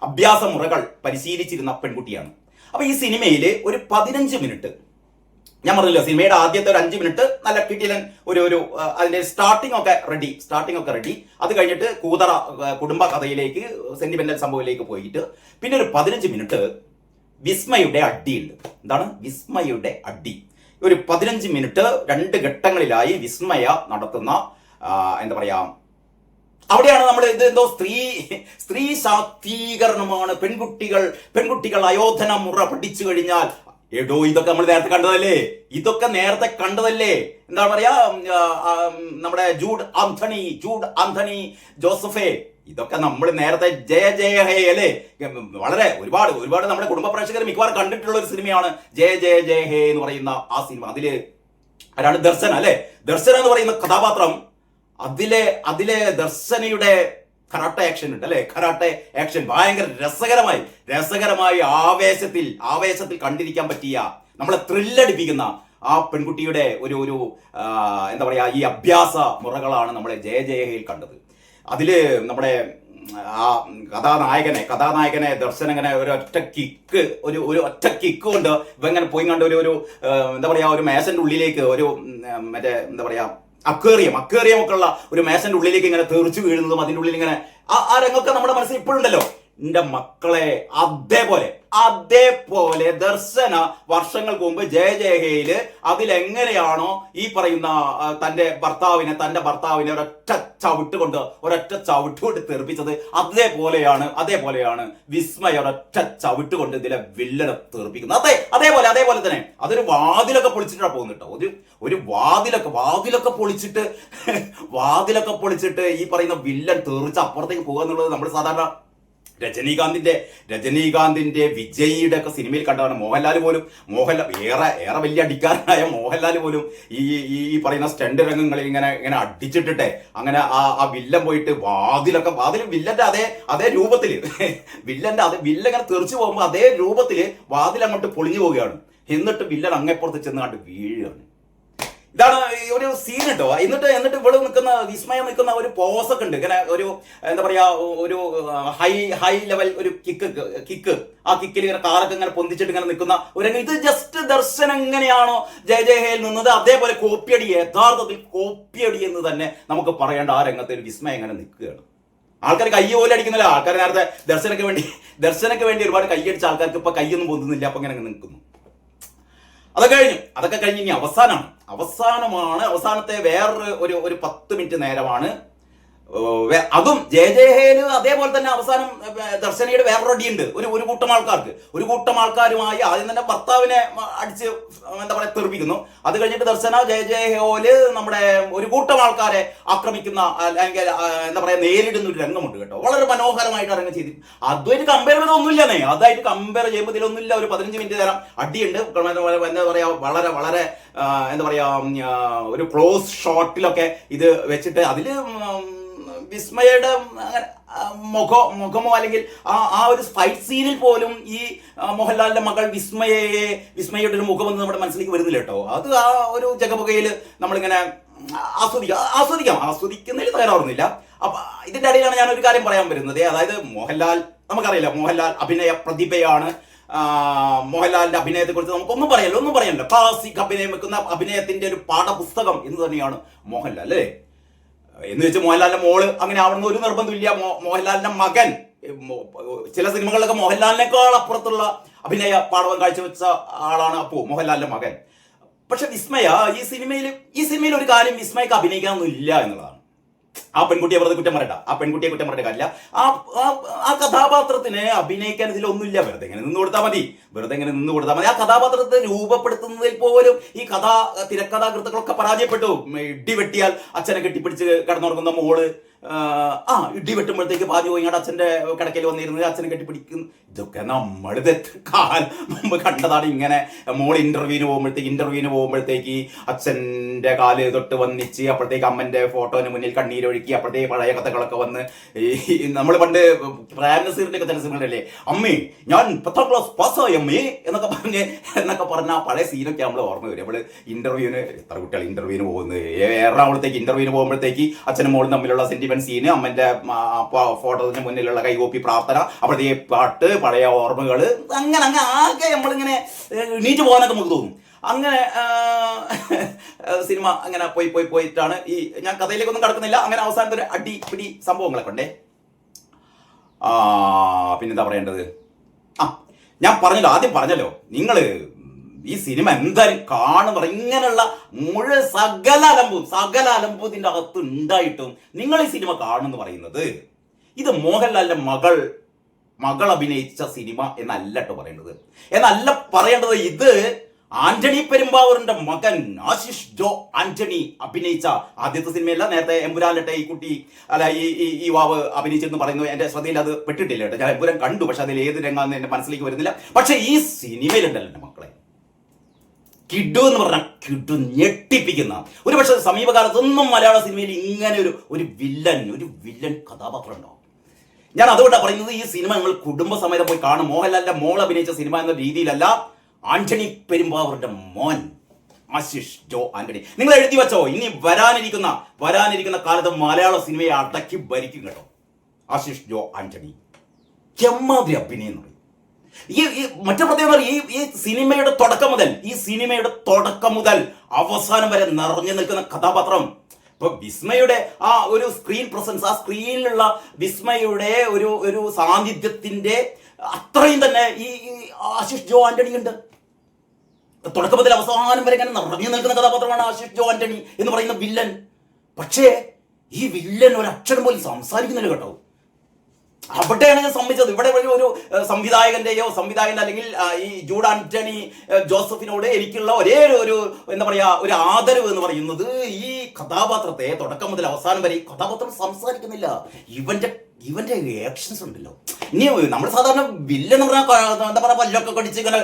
A: അഭ്യാസ മുറകൾ പരിശീലിച്ചിരുന്ന പെൺകുട്ടിയാണ്. അപ്പൊ ഈ സിനിമയിൽ ഒരു 15 മിനിറ്റ് ഞാൻ പറഞ്ഞില്ല, സിനിമയുടെ ആദ്യത്തെ ഒരു 5 മിനിറ്റ് നല്ല കിട്ടിലൻ ഒരു അതിന്റെ സ്റ്റാർട്ടിംഗ് ഒക്കെ റെഡി. അത് കഴിഞ്ഞിട്ട് കുടുംബ കഥയിലേക്ക്, സെന്റിമെന്റൽ സംഭവത്തിലേക്ക് പോയിട്ട് പിന്നെ ഒരു 15 മിനിറ്റ് വിസ്മയുടെ അടിയുണ്ട്. എന്താണ് വിസ്മയുടെ അടി? ഒരു 15 മിനിറ്റ് 2 ഘട്ടങ്ങളിലായി വിസ്മയ നടത്തുന്ന എന്താ പറയാ, അവിടെയാണ് നമ്മൾ എന്തോ സ്ത്രീ ശാക്തീകരണമാണ്, പെൺകുട്ടികൾ അയോധന മുറ പഠിച്ചു കഴിഞ്ഞാൽ ഇതൊക്കെ നമ്മൾ നേരത്തെ കണ്ടതല്ലേ. എന്താ പറയാ, നമ്മുടെ ജൂഡ് ആന്റണി ജോസഫേ, ഇതൊക്കെ നമ്മൾ നേരത്തെ ജയ ഹേ അല്ലേ, വളരെ ഒരുപാട് നമ്മുടെ കുടുംബ പ്രേക്ഷകർ മിക്കവാറും കണ്ടിട്ടുള്ള ഒരു സിനിമയാണ് ജയ ഹേ എന്ന് പറയുന്ന ആ സിനിമ. അതില് ആരാണ്? ദർശന അല്ലെ. ദർശന എന്ന് പറയുന്ന കഥാപാത്രം, അതിലെ ദർശനയുടെ കരാട്ടെ ആക്ഷൻ ഉണ്ട് അല്ലെ, കരാട്ടെ ആക്ഷൻ ഭയങ്കര രസകരമായി ആവേശത്തിൽ കണ്ടിരിക്കാൻ പറ്റിയ, നമ്മളെ ത്രില്ലടിപ്പിക്കുന്ന ആ പെൺകുട്ടിയുടെ ഒരു എന്താ പറയാ ഈ അഭ്യാസ മുറകളാണ് നമ്മളെ ജയ ഹേയിൽ കണ്ടത്. അതില് നമ്മുടെ ആ കഥാനായകനെ ദർശൻ ഇങ്ങനെ ഒരു ഒറ്റ കിക്ക് ഒരു ഒറ്റ കിക്ക് കൊണ്ട് ഇവ ഇങ്ങനെ പോയി കണ്ട് ഒരു എന്താ പറയാ ഒരു മേശന്റെ ഉള്ളിലേക്ക് ഒരു മറ്റേ എന്താ പറയാ അക്വേറിയം ഒക്കെ ഉള്ള ഒരു മേശന്റെ ഉള്ളിലേക്ക് ഇങ്ങനെ തെറിച്ചു വീഴുന്നതും അതിൻ്റെ ഉള്ളിൽ ഇങ്ങനെ ആ രംഗമൊക്കെ നമ്മുടെ മനസ്സിൽ ഇപ്പോഴുണ്ടല്ലോ. എന്റെ മക്കളെ, അതേപോലെ ദർശന വർഷങ്ങൾക്ക് മുമ്പ് ജയജയഹയില് അതിലെങ്ങനെയാണോ ഈ പറയുന്ന തന്റെ ഭർത്താവിനെ ഒരൊറ്റ ചവിട്ട് കൊണ്ട് തെറിപ്പിച്ചത്, അതേപോലെയാണ് വിസ്മയ ഒരൊറ്റ ചവിട്ട് കൊണ്ട് ഇതിലെ വില്ലനെ തെറിപ്പിക്കുന്നത്. അതേപോലെ തന്നെ അതൊരു വാതിലൊക്കെ പൊളിച്ചിട്ടാണ് പോകുന്നത് കേട്ടോ. ഒരു വാതിലൊക്കെ പൊളിച്ചിട്ട് ഈ പറയുന്ന വില്ലൻ തെറിച്ച് അപ്പുറത്തേക്ക് പോകുക എന്നുള്ളത് നമ്മൾ സാധാരണ രജനീകാന്തിന്റെ വിജയിയുടെ ഒക്കെ സിനിമയിൽ കണ്ടതാണ്. മോഹൻലാൽ ഏറെ വലിയ അടിക്കാരനായ മോഹൻലാൽ പോലും ഈ പറയുന്ന സ്റ്റണ്ട് രംഗങ്ങളിൽ ഇങ്ങനെ അടിച്ചിട്ടിട്ടെ അങ്ങനെ ആ വില്ലൻ പോയിട്ട് വാതിൽ വില്ലന്റെ അതേ രൂപത്തില് വില്ലൻ ഇങ്ങനെ തെറിച്ചു പോകുമ്പോൾ അതേ രൂപത്തില് വാതിൽ അങ്ങോട്ട് പൊളിഞ്ഞു പോവുകയാണ്. എന്നിട്ട് വില്ലൻ അങ്ങേപ്പുറത്ത് ചെന്ന് കണ്ട് വീഴുകയാണ്. ഇതാണ് ഒരു സീൻ കേട്ടോ. എന്നിട്ട് ഇവിടെ വിസ്മയം നിൽക്കുന്ന ഒരു പോസൊക്കെ ഉണ്ട്. ഇങ്ങനെ ഒരു എന്താ പറയാ ഒരു ഹൈ ലെവൽ ഒരു കിക്ക് ആ കിക്കിൽ ഇങ്ങനെ കാറൊക്കെ ഇങ്ങനെ പൊന്തിച്ചിട്ട് ഇങ്ങനെ നിൽക്കുന്ന ഒരു രംഗം. ഇത് ജസ്റ്റ് ദർശൻ എങ്ങനെയാണോ ജയജയഹയിൽ നിന്നത് അതേപോലെ യഥാർത്ഥത്തിൽ കോപ്പിയടി എന്ന് തന്നെ നമുക്ക് പറയേണ്ട ആ രംഗത്ത് ഒരു വിസ്മയം ഇങ്ങനെ നിൽക്കുകയാണ്. ആൾക്കാർ കൈ പോലെ അടിക്കുന്നില്ല. ആൾക്കാർ നേരത്തെ ദർശനക്ക് വേണ്ടി ഒരുപാട് കൈയടിച്ച ആൾക്കാർക്ക് ഇപ്പൊ കൈയൊന്നും പൊന്തുന്നില്ല. അപ്പൊ ഇങ്ങനെ നിൽക്കുന്നു. അതൊക്കെ കഴിഞ്ഞ് ഇനി അവസാനത്തെ വേറൊരു ഒരു 10 മിനിറ്റ് നേരമാണ്. അതും ജയജയഹേല് അതേപോലെ തന്നെ അവസാനം ദർശനയുടെ വേറൊരു അടിയുണ്ട്. ഒരു കൂട്ടം ആൾക്കാരുമായി ആദ്യം തന്നെ ഭർത്താവിനെ അടിച്ച് എന്താ പറയാ തെറിപ്പിക്കുന്നു. അത് കഴിഞ്ഞിട്ട് ദർശന ജയജയഹോല് നമ്മുടെ ഒരു കൂട്ടം ആൾക്കാരെ ആക്രമിക്കുന്ന അല്ലെങ്കിൽ എന്താ പറയാ നേരിടുന്ന ഒരു രംഗമുണ്ട് കേട്ടോ. വളരെ മനോഹരമായിട്ട് അരങ്ങ് ചെയ്തു. അതായിട്ട് കമ്പയർ ചെയ്തൊന്നുമില്ലെന്നേ. അതായിട്ട് കമ്പയർ ചെയ്യുമ്പോൾ ഇതിലൊന്നുമില്ല. ഒരു 15 മിനിറ്റ് നേരം അടിയുണ്ട്. എന്താ പറയാ വളരെ എന്താ പറയാ ഒരു ക്ലോസ് ഷോട്ടിലൊക്കെ ഇത് വെച്ചിട്ട് അതില് വിസ്മയുടെ മുഖമോ അല്ലെങ്കിൽ ആ ഒരു ഫൈറ്റ് സീനിൽ പോലും ഈ മോഹൻലാലിന്റെ മകൾ വിസ്മയയുടെ ഒരു മുഖമൊന്നും നമ്മുടെ മനസ്സിലേക്ക് വരുന്നില്ല കേട്ടോ. അത് ആ ഒരു ജഗപുകയിൽ നമ്മളിങ്ങനെ ആസ്വദിക്കുന്നതിൽ തകരാറുന്നില്ല. അപ്പൊ ഇതിന്റെ ഇടയിലാണ് ഞാൻ ഒരു കാര്യം പറയാൻ വരുന്നത്. അതായത് നമുക്കറിയില്ല മോഹൻലാൽ അഭിനയ പ്രതിഭയാണ്. മോഹൻലാലിന്റെ അഭിനയത്തെ കുറിച്ച് നമുക്കൊന്നും പറയാനില്ല. ക്ലാസിക് അഭിനയം വെക്കുന്ന അഭിനയത്തിന്റെ ഒരു പാഠപുസ്തകം എന്ന് തന്നെയാണ് മോഹൻലാൽ അല്ലേ. എന്ന് വെച്ച് മോഹൻലാലിന്റെ മോള് അങ്ങനെ ആവണമെന്ന് ഒരു നിർബന്ധമില്ല. മോഹൻലാലിന്റെ മകൻ ചില സിനിമകളിലൊക്കെ മോഹൻലാലിനേക്കാൾ അപ്പുറത്തുള്ള അഭിനയ പാഠവം കാഴ്ചവെച്ച ആളാണ് അപ്പു, മോഹൻലാലിന്റെ മകൻ. പക്ഷെ വിസ്മയ ഈ സിനിമയിൽ ഒരു കാര്യം വിസ്മയക്ക് അഭിനയിക്കാനൊന്നും ഇല്ല എന്നുള്ളതാണ്. ആ പെൺകുട്ടിയെ കുറ്റം പറയേണ്ട കാര്യമില്ല. ആ കഥാപാത്രത്തിന് അഭിനയിക്കാൻ ഇതിലൊന്നുമില്ല. വെറുതെ ഇങ്ങനെ നിന്ന് കൊടുത്താൽ മതി. ആ കഥാപാത്രത്തെ രൂപപ്പെടുത്തുന്നതിൽ പോലും ഈ തിരക്കഥാകൃത്തുക്കളൊക്കെ പരാജയപ്പെട്ടു. ഇടി വെട്ടിയാൽ അച്ഛനെ കെട്ടിപ്പിടിച്ച് കിടന്നുറങ്ങുന്ന മോള് ഇടി വെട്ടുമ്പോഴത്തേക്ക് പാതി പോയി അച്ഛന്റെ കിടക്കയിൽ വന്നിരുന്നത് അച്ഛനെ കെട്ടിപ്പിടിക്കുന്നു. ഇതൊക്കെ നമ്മളിത് കാലം മുമ്പ് കണ്ടതാണ്. ഇങ്ങനെ മോൾ ഇന്റർവ്യൂവിന് പോകുമ്പോഴത്തേക്ക് അച്ഛന്റെ കാല് തൊട്ട് വന്നിച്ച് അപ്പോഴത്തേക്ക് അമ്മന്റെ ഫോട്ടോന് മുന്നിൽ കണ്ണീരൊഴുക്കി അപ്പോഴത്തേക്ക് പഴയ കഥകളൊക്കെ വന്ന് നമ്മൾ പണ്ട് പ്രേം നസീറിന്റെ ഒക്കെ ചില സിനിമകളല്ലേ, അമ്മേ ഞാൻ 10ാം ക്ലാസ് പാസ്സായി അമ്മേ എന്നൊക്കെ പറഞ്ഞ പഴയ സീനൊക്കെ നമ്മൾ ഓർമ്മ വരും. നമ്മള് ഇന്റർവ്യൂവിന് എത്ര കുട്ടികൾ ഇന്റർവ്യൂവിന് പോകുന്നത്, എറണാകുളത്തേക്ക് ഇന്റർവ്യൂവിന് പോകുമ്പോഴത്തേക്ക് അച്ഛനും മോളും തമ്മിലുള്ള സെന്റിമെന്റ് സീന്, അമ്മന്റെ ഫോട്ടോത്തിന് മുന്നിലുള്ള കൈകോപ്പി പ്രാർത്ഥന, അപ്പോഴത്തേക്ക് പാട്ട്, പഴയ ഓർമ്മകൾ, അങ്ങനെ ആകെ നമ്മളിങ്ങനെ എണീറ്റ് പോകാനൊക്കെ നമുക്ക് തോന്നും. അങ്ങനെ സിനിമ അങ്ങനെ പോയിട്ടാണ് ഞാൻ കഥയിലേക്കൊന്നും കടക്കുന്നില്ല. അങ്ങനെ അവസാനത്തെ ഒരു അടിപിടി സംഭവങ്ങളൊക്കെ ഉണ്ടേ. പിന്നെന്താ പറയേണ്ടത്? ഞാൻ ആദ്യം പറഞ്ഞല്ലോ, നിങ്ങള് ഈ സിനിമ എന്തായാലും കാണുമ്പോൾ ഇങ്ങനെയുള്ള മുഴുവൻ സകല അലമ്പൂതിന്റെ അകത്ത് ഉണ്ടായിട്ടും നിങ്ങൾ ഈ സിനിമ കാണുമെന്ന് പറയുന്നത് ഇത് മോഹൻലാലിന്റെ മകൾ അഭിനയിച്ച സിനിമ എന്നല്ല പറയേണ്ടത്. ഇത് ആന്റണി പെരുമ്പാവൂരിന്റെ മകൻ ആശിഷ് ജോ ആന്റണി അഭിനയിച്ച ആദ്യത്തെ സിനിമയല്ല. നേരത്തെ എമ്പുരാനിലിട്ട ഈ കുട്ടി ഈ വാവ് അഭിനയിച്ചെന്ന് പറയുന്നു. എന്റെ ശ്രദ്ധയിൽ അത് പെട്ടിട്ടില്ല കേട്ടോ. ഞാൻ എമ്പുരാൻ കണ്ടു, പക്ഷെ അതിൽ ഏത് രംഗാന്ന് എന്റെ മനസ്സിലേക്ക് വരുന്നില്ല. പക്ഷെ ഈ സിനിമയിലുണ്ടല്ലോ എന്റെ മക്കളെ, കിഡു എന്ന് പറഞ്ഞാൽ കിഡു ഞെട്ടിപ്പിക്കുന്ന, ഒരു പക്ഷെ സമീപകാലത്തൊന്നും മലയാള സിനിമയിൽ ഇങ്ങനെ ഒരു വില്ലൻ കഥാപാത്രം ഉണ്ടാവും. ഞാൻ അതുകൊണ്ടാണ് പറയുന്നത്, ഈ സിനിമ നിങ്ങൾ കുടുംബസമേതം പോയി കാണും. മോഹൻലാലിന്റെ മോൾ അഭിനയിച്ച സിനിമ എന്ന രീതിയിലല്ല, ആന്റണി പെരുമ്പാവൂരിന്റെ മോൻ ആശിഷ് ജോ ആന്റണി. നിങ്ങൾ എഴുതി വെച്ചോ, ഇനി വരാനിരിക്കുന്ന കാലത്ത് മലയാള സിനിമയെ അടക്കി ഭരിക്കും കേട്ടോ. ആശിഷ് ജോ ആന്റണി. എമ്മാതിരി അഭിനയം എന്ന് പറയും. ഈ മറ്റു പ്രത്യേകത ഈ സിനിമയുടെ തുടക്കം മുതൽ അവസാനം വരെ നിറഞ്ഞു നിൽക്കുന്ന കഥാപാത്രം. ഇപ്പൊ വിസ്മയുടെ ആ ഒരു സ്ക്രീൻ പ്രസൻസ്, ആ സ്ക്രീനിലുള്ള വിസ്മയുടെ ഒരു സാന്നിധ്യത്തിന്റെ അത്രയും തന്നെ ഈ ആശിഷ് ജോ ആന്റണി ഉണ്ട്. തുടക്കം മുതൽ അവസാനം വരെ ഇങ്ങനെ നിറഞ്ഞു നിൽക്കുന്ന കഥാപാത്രമാണ് ആശിഷ് ജോ ആന്റണി എന്ന് പറയുന്ന വില്ലൻ. പക്ഷേ ഈ വില്ലൻ ഒരക്ഷരം പോലും സംസാരിക്കുന്നില്ല കേട്ടോ. അവിടെയാണ് ഞാൻ സംഭവിച്ചത്. ഇവിടെ ഒരു സംവിധായകന്റെ അല്ലെങ്കിൽ ഈ ജൂഡ് ആന്റണി ജോസഫിനോട് എനിക്കുള്ള ഒരേ ഒരു എന്താ പറയാ ഒരു ആദരവ് എന്ന് പറയുന്നത്, ഈ കഥാപാത്രത്തെ തുടക്കം മുതൽ അവസാനം വരെ ഈ കഥാപാത്രം സംസാരിക്കുന്നില്ല. ഇവന്റെ റിയാക്ഷൻസ് ഉണ്ടല്ലോ. ഇനി നമ്മൾ സാധാരണ വില്ലൻ എന്ന് പറഞ്ഞാൽ എന്താ പറയാ പല്ലൊക്കെ കടിച്ച് ഇങ്ങനെ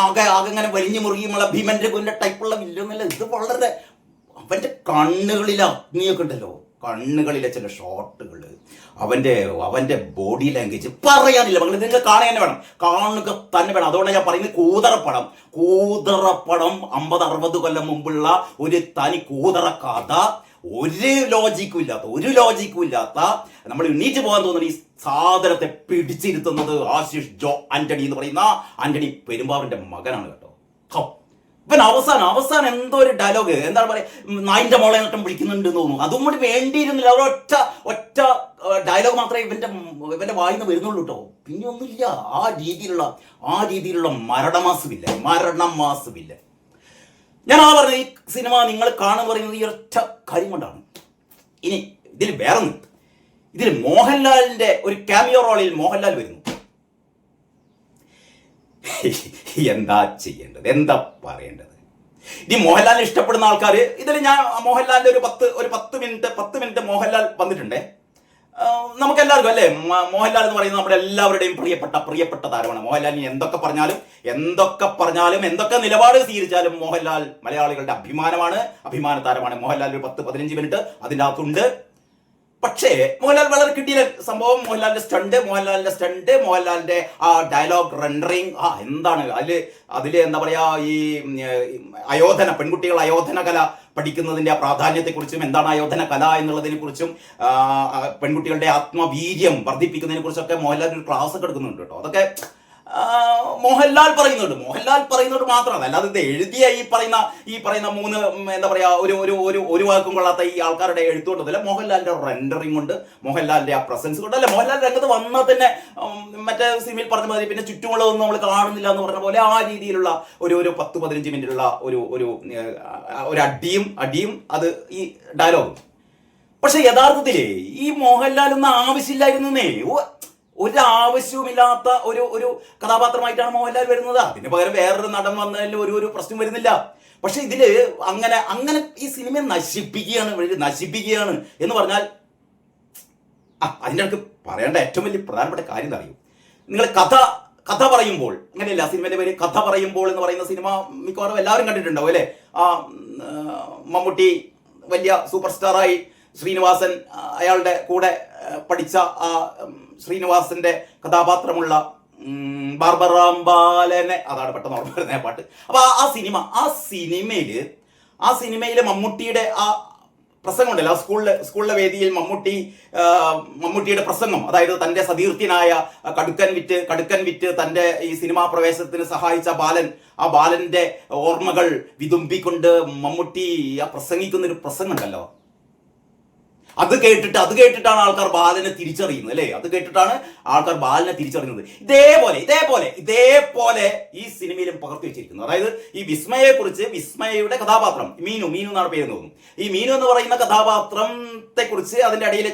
A: ആകെ ഇങ്ങനെ വലിഞ്ഞു മുറുകിയുള്ള ഭീമന്റെ ടൈപ്പുള്ള വില്ലൊന്നുമില്ല. ഇത് വളരെ അവന്റെ കണ്ണുകളിൽ അഗ്നിയൊക്കെ ഉണ്ടല്ലോ. കണ്ണുകളിലെ ചില ഷോട്ടുകൾ, അവന്റെ ബോഡി ലാംഗ്വേജ് പറയാനില്ല. നിങ്ങൾ കാണുക തന്നെ വേണം. അതുകൊണ്ടാണ് ഞാൻ പറയുന്നത് കൂതറപ്പടം 50-60 കൊല്ലം മുമ്പുള്ള ഒരു തനി കൂതറ കഥ. ഒരു ലോജിക്കും ഇല്ലാത്ത നമ്മൾ എണീറ്റ് പോകാൻ തോന്നുന്ന ഈ സാധനത്തെ പിടിച്ചിരുത്തുന്നത് ആശിഷ് ജോ ആന്റണി എന്ന് പറയുന്ന ആന്റണി പെരുമ്പാവൂരിന്റെ മകനാണ് കേട്ടോ. ഇവൻ അവസാനം എന്തോ ഒരു ഡയലോഗ്, എന്താണ് പറയാ, നായിന്റെ മോളെ നട്ടം വിളിക്കുന്നുണ്ട് എന്ന് തോന്നുന്നു. അതും കൂടി വേണ്ടിയിരുന്നില്ല. ഒറ്റ ഡയലോഗ് മാത്രമേ ഇവന്റെ വായിന്ന് വരുന്നുള്ളൂ കേട്ടോ. പിന്നെ ഒന്നുമില്ല. ആ രീതിയിലുള്ള മരണമാസുമില്ല. ഞാൻ പറഞ്ഞ ഈ സിനിമ നിങ്ങൾ കാണുക പറയുന്നത് ഈ ഒറ്റ കാര്യം കൊണ്ടാണ്. ഇനി ഇതിൽ വേറൊന്നും, ഇതിൽ മോഹൻലാലിന്റെ ഒരു ക്യാമിയോ റോളിൽ മോഹൻലാൽ വരുന്നു. എന്താ ചെയ്യേണ്ടത്, എന്താ പറയേണ്ടത്? ഇനി മോഹൻലാലിനെ ഇഷ്ടപ്പെടുന്ന ആൾക്കാർ, ഇതിൽ ഞാൻ മോഹൻലാലിന്റെ ഒരു 10 മിനിറ്റ് മോഹൻലാൽ വന്നിട്ടുണ്ടേ. നമുക്കെല്ലാവർക്കും അല്ലേ, മോഹൻലാൽ എന്ന് പറയുന്നത് നമ്മുടെ എല്ലാവരുടെയും പ്രിയപ്പെട്ട താരമാണ്. മോഹൻലാലിന് എന്തൊക്കെ പറഞ്ഞാലും എന്തൊക്കെ നിലപാട് സ്വീകരിച്ചാലും മോഹൻലാൽ മലയാളികളുടെ അഭിമാന താരമാണ്. മോഹൻലാൽ ഒരു 10-15 മിനിറ്റ് അതിൻ്റെ അകത്തുണ്ട്. പക്ഷേ മോഹൻലാൽ വളരെ കിട്ടിയ സംഭവം, മോഹൻലാലിന്റെ സ്റ്റണ്ട്, മോഹൻലാലിന്റെ ആ ഡയലോഗ് റെൻഡറിങ്, എന്താണ് അതില് എന്താ പറയാ, ഈ പെൺകുട്ടികൾ അയോധന കല പഠിക്കുന്നതിന്റെ ആ പ്രാധാന്യത്തെക്കുറിച്ചും, എന്താണ് അയോധന കല എന്നുള്ളതിനെ കുറിച്ചും, പെൺകുട്ടികളുടെ ആത്മവീര്യം വർദ്ധിപ്പിക്കുന്നതിനെ കുറിച്ചൊക്കെ മോഹൻലാൽ ഒരു ക്ലാസ് ഒക്കെ എടുക്കുന്നുണ്ട് കേട്ടോ. അതൊക്കെ മോഹൻലാൽ പറയുന്നുണ്ട് മാത്രമാണ്. അല്ലാതെ ഇത് എഴുതിയ ഈ പറയുന്ന 3 എന്താ പറയാ ഒരു വാക്കും കൊള്ളാത്ത ഈ ആൾക്കാരുടെ എഴുത്തുകൊണ്ടല്ല, മോഹൻലാലിന്റെ റെൻഡറിങ് കൊണ്ട്, മോഹൻലാലിന്റെ ആ പ്രസൻസ് കൊണ്ട്. അല്ല, മോഹൻലാൽ രംഗത്ത് വന്നാൽ തന്നെ മറ്റേ സിനിമയിൽ പറഞ്ഞ മാതിരി പിന്നെ ചുറ്റുമുള്ളതൊന്നും നമ്മൾ കാണുന്നില്ല എന്ന് പറഞ്ഞ പോലെ ആ രീതിയിലുള്ള ഒരു 10-15 മിനിറ്റുള്ള ഒരു അടിയും അത് ഈ ഡയലോഗും. പക്ഷെ യഥാർത്ഥത്തില് ഈ മോഹൻലാലൊന്നും ആവശ്യമില്ലായിരുന്നേ. ഒരാവശ്യവുമില്ലാത്ത ഒരു കഥാപാത്രമായിട്ടാണ് മോഹൻലാൽ വരുന്നത്. അതിന് പകരം വേറൊരു നടൻ വന്നതിൽ ഒരു പ്രശ്നം വരുന്നില്ല. പക്ഷെ ഇതില് അങ്ങനെ ഈ സിനിമയെ നശിപ്പിക്കുകയാണ് എന്ന് പറഞ്ഞാൽ, അതിൻ്റെ അടുത്ത് പറയേണ്ട ഏറ്റവും വലിയ പ്രധാനപ്പെട്ട കാര്യം എന്താ അറിയും? നിങ്ങൾ കഥ പറയുമ്പോൾ, അങ്ങനെയല്ല, സിനിമയുടെ പേര് കഥ പറയുമ്പോൾ എന്ന് പറയുന്ന സിനിമ മിക്കവാറും എല്ലാവരും കണ്ടിട്ടുണ്ടാവും അല്ലേ? മമ്മൂട്ടി വലിയ സൂപ്പർ സ്റ്റാറായി, ശ്രീനിവാസൻ അയാളുടെ കൂടെ പഠിച്ച ആ ശ്രീനിവാസന്റെ കഥാപാത്രമുള്ള ബാർബറാംബാലനെ, അതാണ് പെട്ടെന്ന് ഓർമ്മ വരുന്ന പാട്ട്. അപ്പൊ ആ സിനിമയില് മമ്മൂട്ടിയുടെ ആ പ്രസംഗം ഉണ്ടല്ലോ, സ്കൂളിലെ വേദിയിൽ മമ്മൂട്ടിയുടെ പ്രസംഗം, അതായത് തന്റെ സതീർത്ഥ്യനായ കടുക്കൻ വിറ്റ് തന്റെ ഈ സിനിമാ പ്രവേശനത്തിന് സഹായിച്ച ആ ബാലന്റെ ഓർമ്മകൾ വിതുമ്പിക്കൊണ്ട് മമ്മൂട്ടി ആ പ്രസംഗിക്കുന്നൊരു പ്രസംഗം ഉണ്ടല്ലോ. അത് കേട്ടിട്ടാണ് ആൾക്കാർ ബാലനെ തിരിച്ചറിയുന്നത് അല്ലേ? ഇതേപോലെ ഈ സിനിമയിലും പകർത്തി വെച്ചിരിക്കുന്നു. അതായത് ഈ വിസ്മയുടെ കഥാപാത്രം മീനു എന്നാണ് പേര് തോന്നുന്നു. ഈ മീനു എന്ന് പറയുന്ന കഥാപാത്രത്തെ കുറിച്ച് അതിന്റെ ഇടയിൽ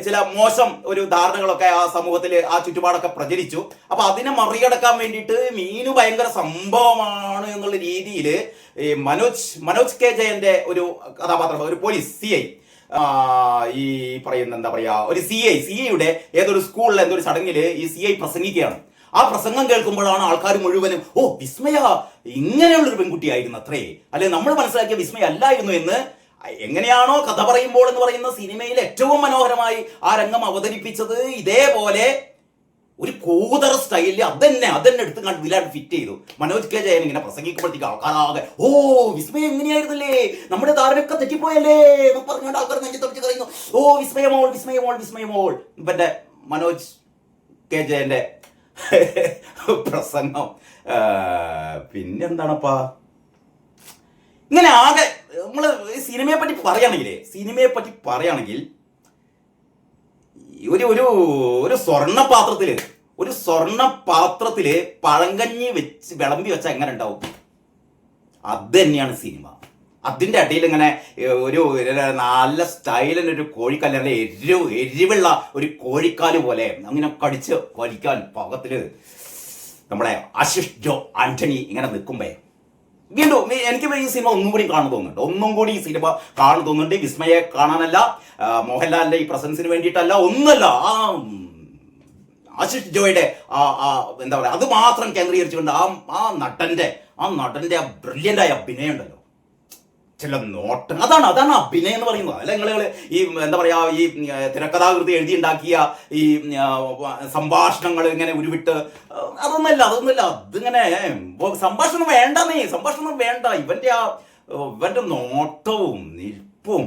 A: ചില മോശം ഒരു ധാരണകളൊക്കെ ആ സമൂഹത്തിൽ, ആ ചുറ്റുപാടൊക്കെ പ്രചരിച്ചു. അപ്പൊ അതിനെ മറികടക്കാൻ വേണ്ടിയിട്ട് മീനു ഭയങ്കര സംഭവമാണ് എന്നുള്ള രീതിയിൽ മനോജ് കെ ജയന്റെ ഒരു കഥാപാത്രം, ഒരു പോലീസ് CI, ഈ പറയുന്ന എന്താ പറയാ, ഒരു CIയുടെ ഏതൊരു സ്കൂളിൽ എന്തൊരു ചടങ്ങില് ഈ CI പ്രസംഗിക്കുകയാണ്. ആ പ്രസംഗം കേൾക്കുമ്പോഴാണ് ആൾക്കാർ മുഴുവനും വിസ്മയ ഇങ്ങനെയുള്ളൊരു പെൺകുട്ടിയായിരുന്നു അത്രേ, അല്ലെ നമ്മൾ മനസ്സിലാക്കിയ വിസ്മയ അല്ലായിരുന്നു എന്ന്. എങ്ങനെയാണോ കഥ പറയുമ്പോൾ എന്ന് പറയുന്ന സിനിമയിൽ ഏറ്റവും മനോഹരമായി ആ രംഗം അവതരിപ്പിച്ചത്, ഇതേപോലെ ഒരു കൂതറ സ്റ്റൈലിൽ അതന്നെ എടുത്ത് കണ്ട് ഇതിലായിട്ട് ഫിറ്റ് ചെയ്തു. മനോജ് കെ ജയൻ ഇങ്ങനെ പ്രസംഗിക്കുമ്പോഴത്തേക്ക് ആൾക്കാരാകെ വിസ്മയം എങ്ങനെയായിരുന്നില്ലേ, നമ്മുടെ താരനൊക്കെ തെറ്റിപ്പോയല്ലേ എന്ന് പറഞ്ഞുകൊണ്ട് ആൾക്കാർ നെഞ്ചിത്തൊടിച്ച് പറയുന്നു, വിസ്മയമോൾ. ഇവന്റെ മനോജ് കെ ജയന്റെ പ്രസംഗം, പിന്നെന്താണപ്പാ, ഇങ്ങനെ ആകെ നമ്മൾ സിനിമയെ പറ്റി പറയുകയാണെങ്കിൽ ഒരു ഒരു ഒരു സ്വർണ്ണപാത്രത്തില് പഴങ്കഞ്ഞി വെച്ച് വിളമ്പി വെച്ചാൽ എങ്ങനെ ഉണ്ടാവും? അത് തന്നെയാണ് സിനിമ. അതിൻ്റെ അടിയിൽ ഇങ്ങനെ ഒരു നല്ല സ്റ്റൈലിന് ഒരു കോഴിക്കല്ലെ എരിവുള്ള ഒരു കോഴിക്കാല് പോലെ അങ്ങനെ കടിച്ച് വലിക്കാൻ പാകത്തില് നമ്മളെ ആശിഷ് ജോ ആന്റണി ഇങ്ങനെ നിൽക്കുമ്പേ വീണ്ടും എനിക്ക് ഈ സിനിമ ഒന്നും കൂടി ഈ സിനിമ കാണുന്നു തോന്നുന്നുണ്ട്. വിസ്മയെ കാണാനല്ല, മോഹൻലാലിന്റെ ഈ പ്രസൻസിന് വേണ്ടിയിട്ടല്ല, ഒന്നല്ല, ആശിഷ് ജോയുടെ എന്താ പറയുക, അത് മാത്രം കേന്ദ്രീകരിച്ചുകൊണ്ട് ആ നടന്റെ ബ്രില്യൻ്റായ അഭിനയം ഉണ്ടല്ലോ, ചില നോട്ടം, അതാണ് അഭിനയം എന്ന് പറയുന്നത്. അല്ല നിങ്ങൾ ഈ എന്താ പറയാ, ഈ തിരക്കഥാകൃതി എഴുതിയുണ്ടാക്കിയ ഈ സംഭാഷണങ്ങൾ ഇങ്ങനെ ഉരുവിട്ട് അതൊന്നല്ല. അതിങ്ങനെ സംഭാഷണം വേണ്ട. ഇവന്റെ നോട്ടവും നിൽപ്പും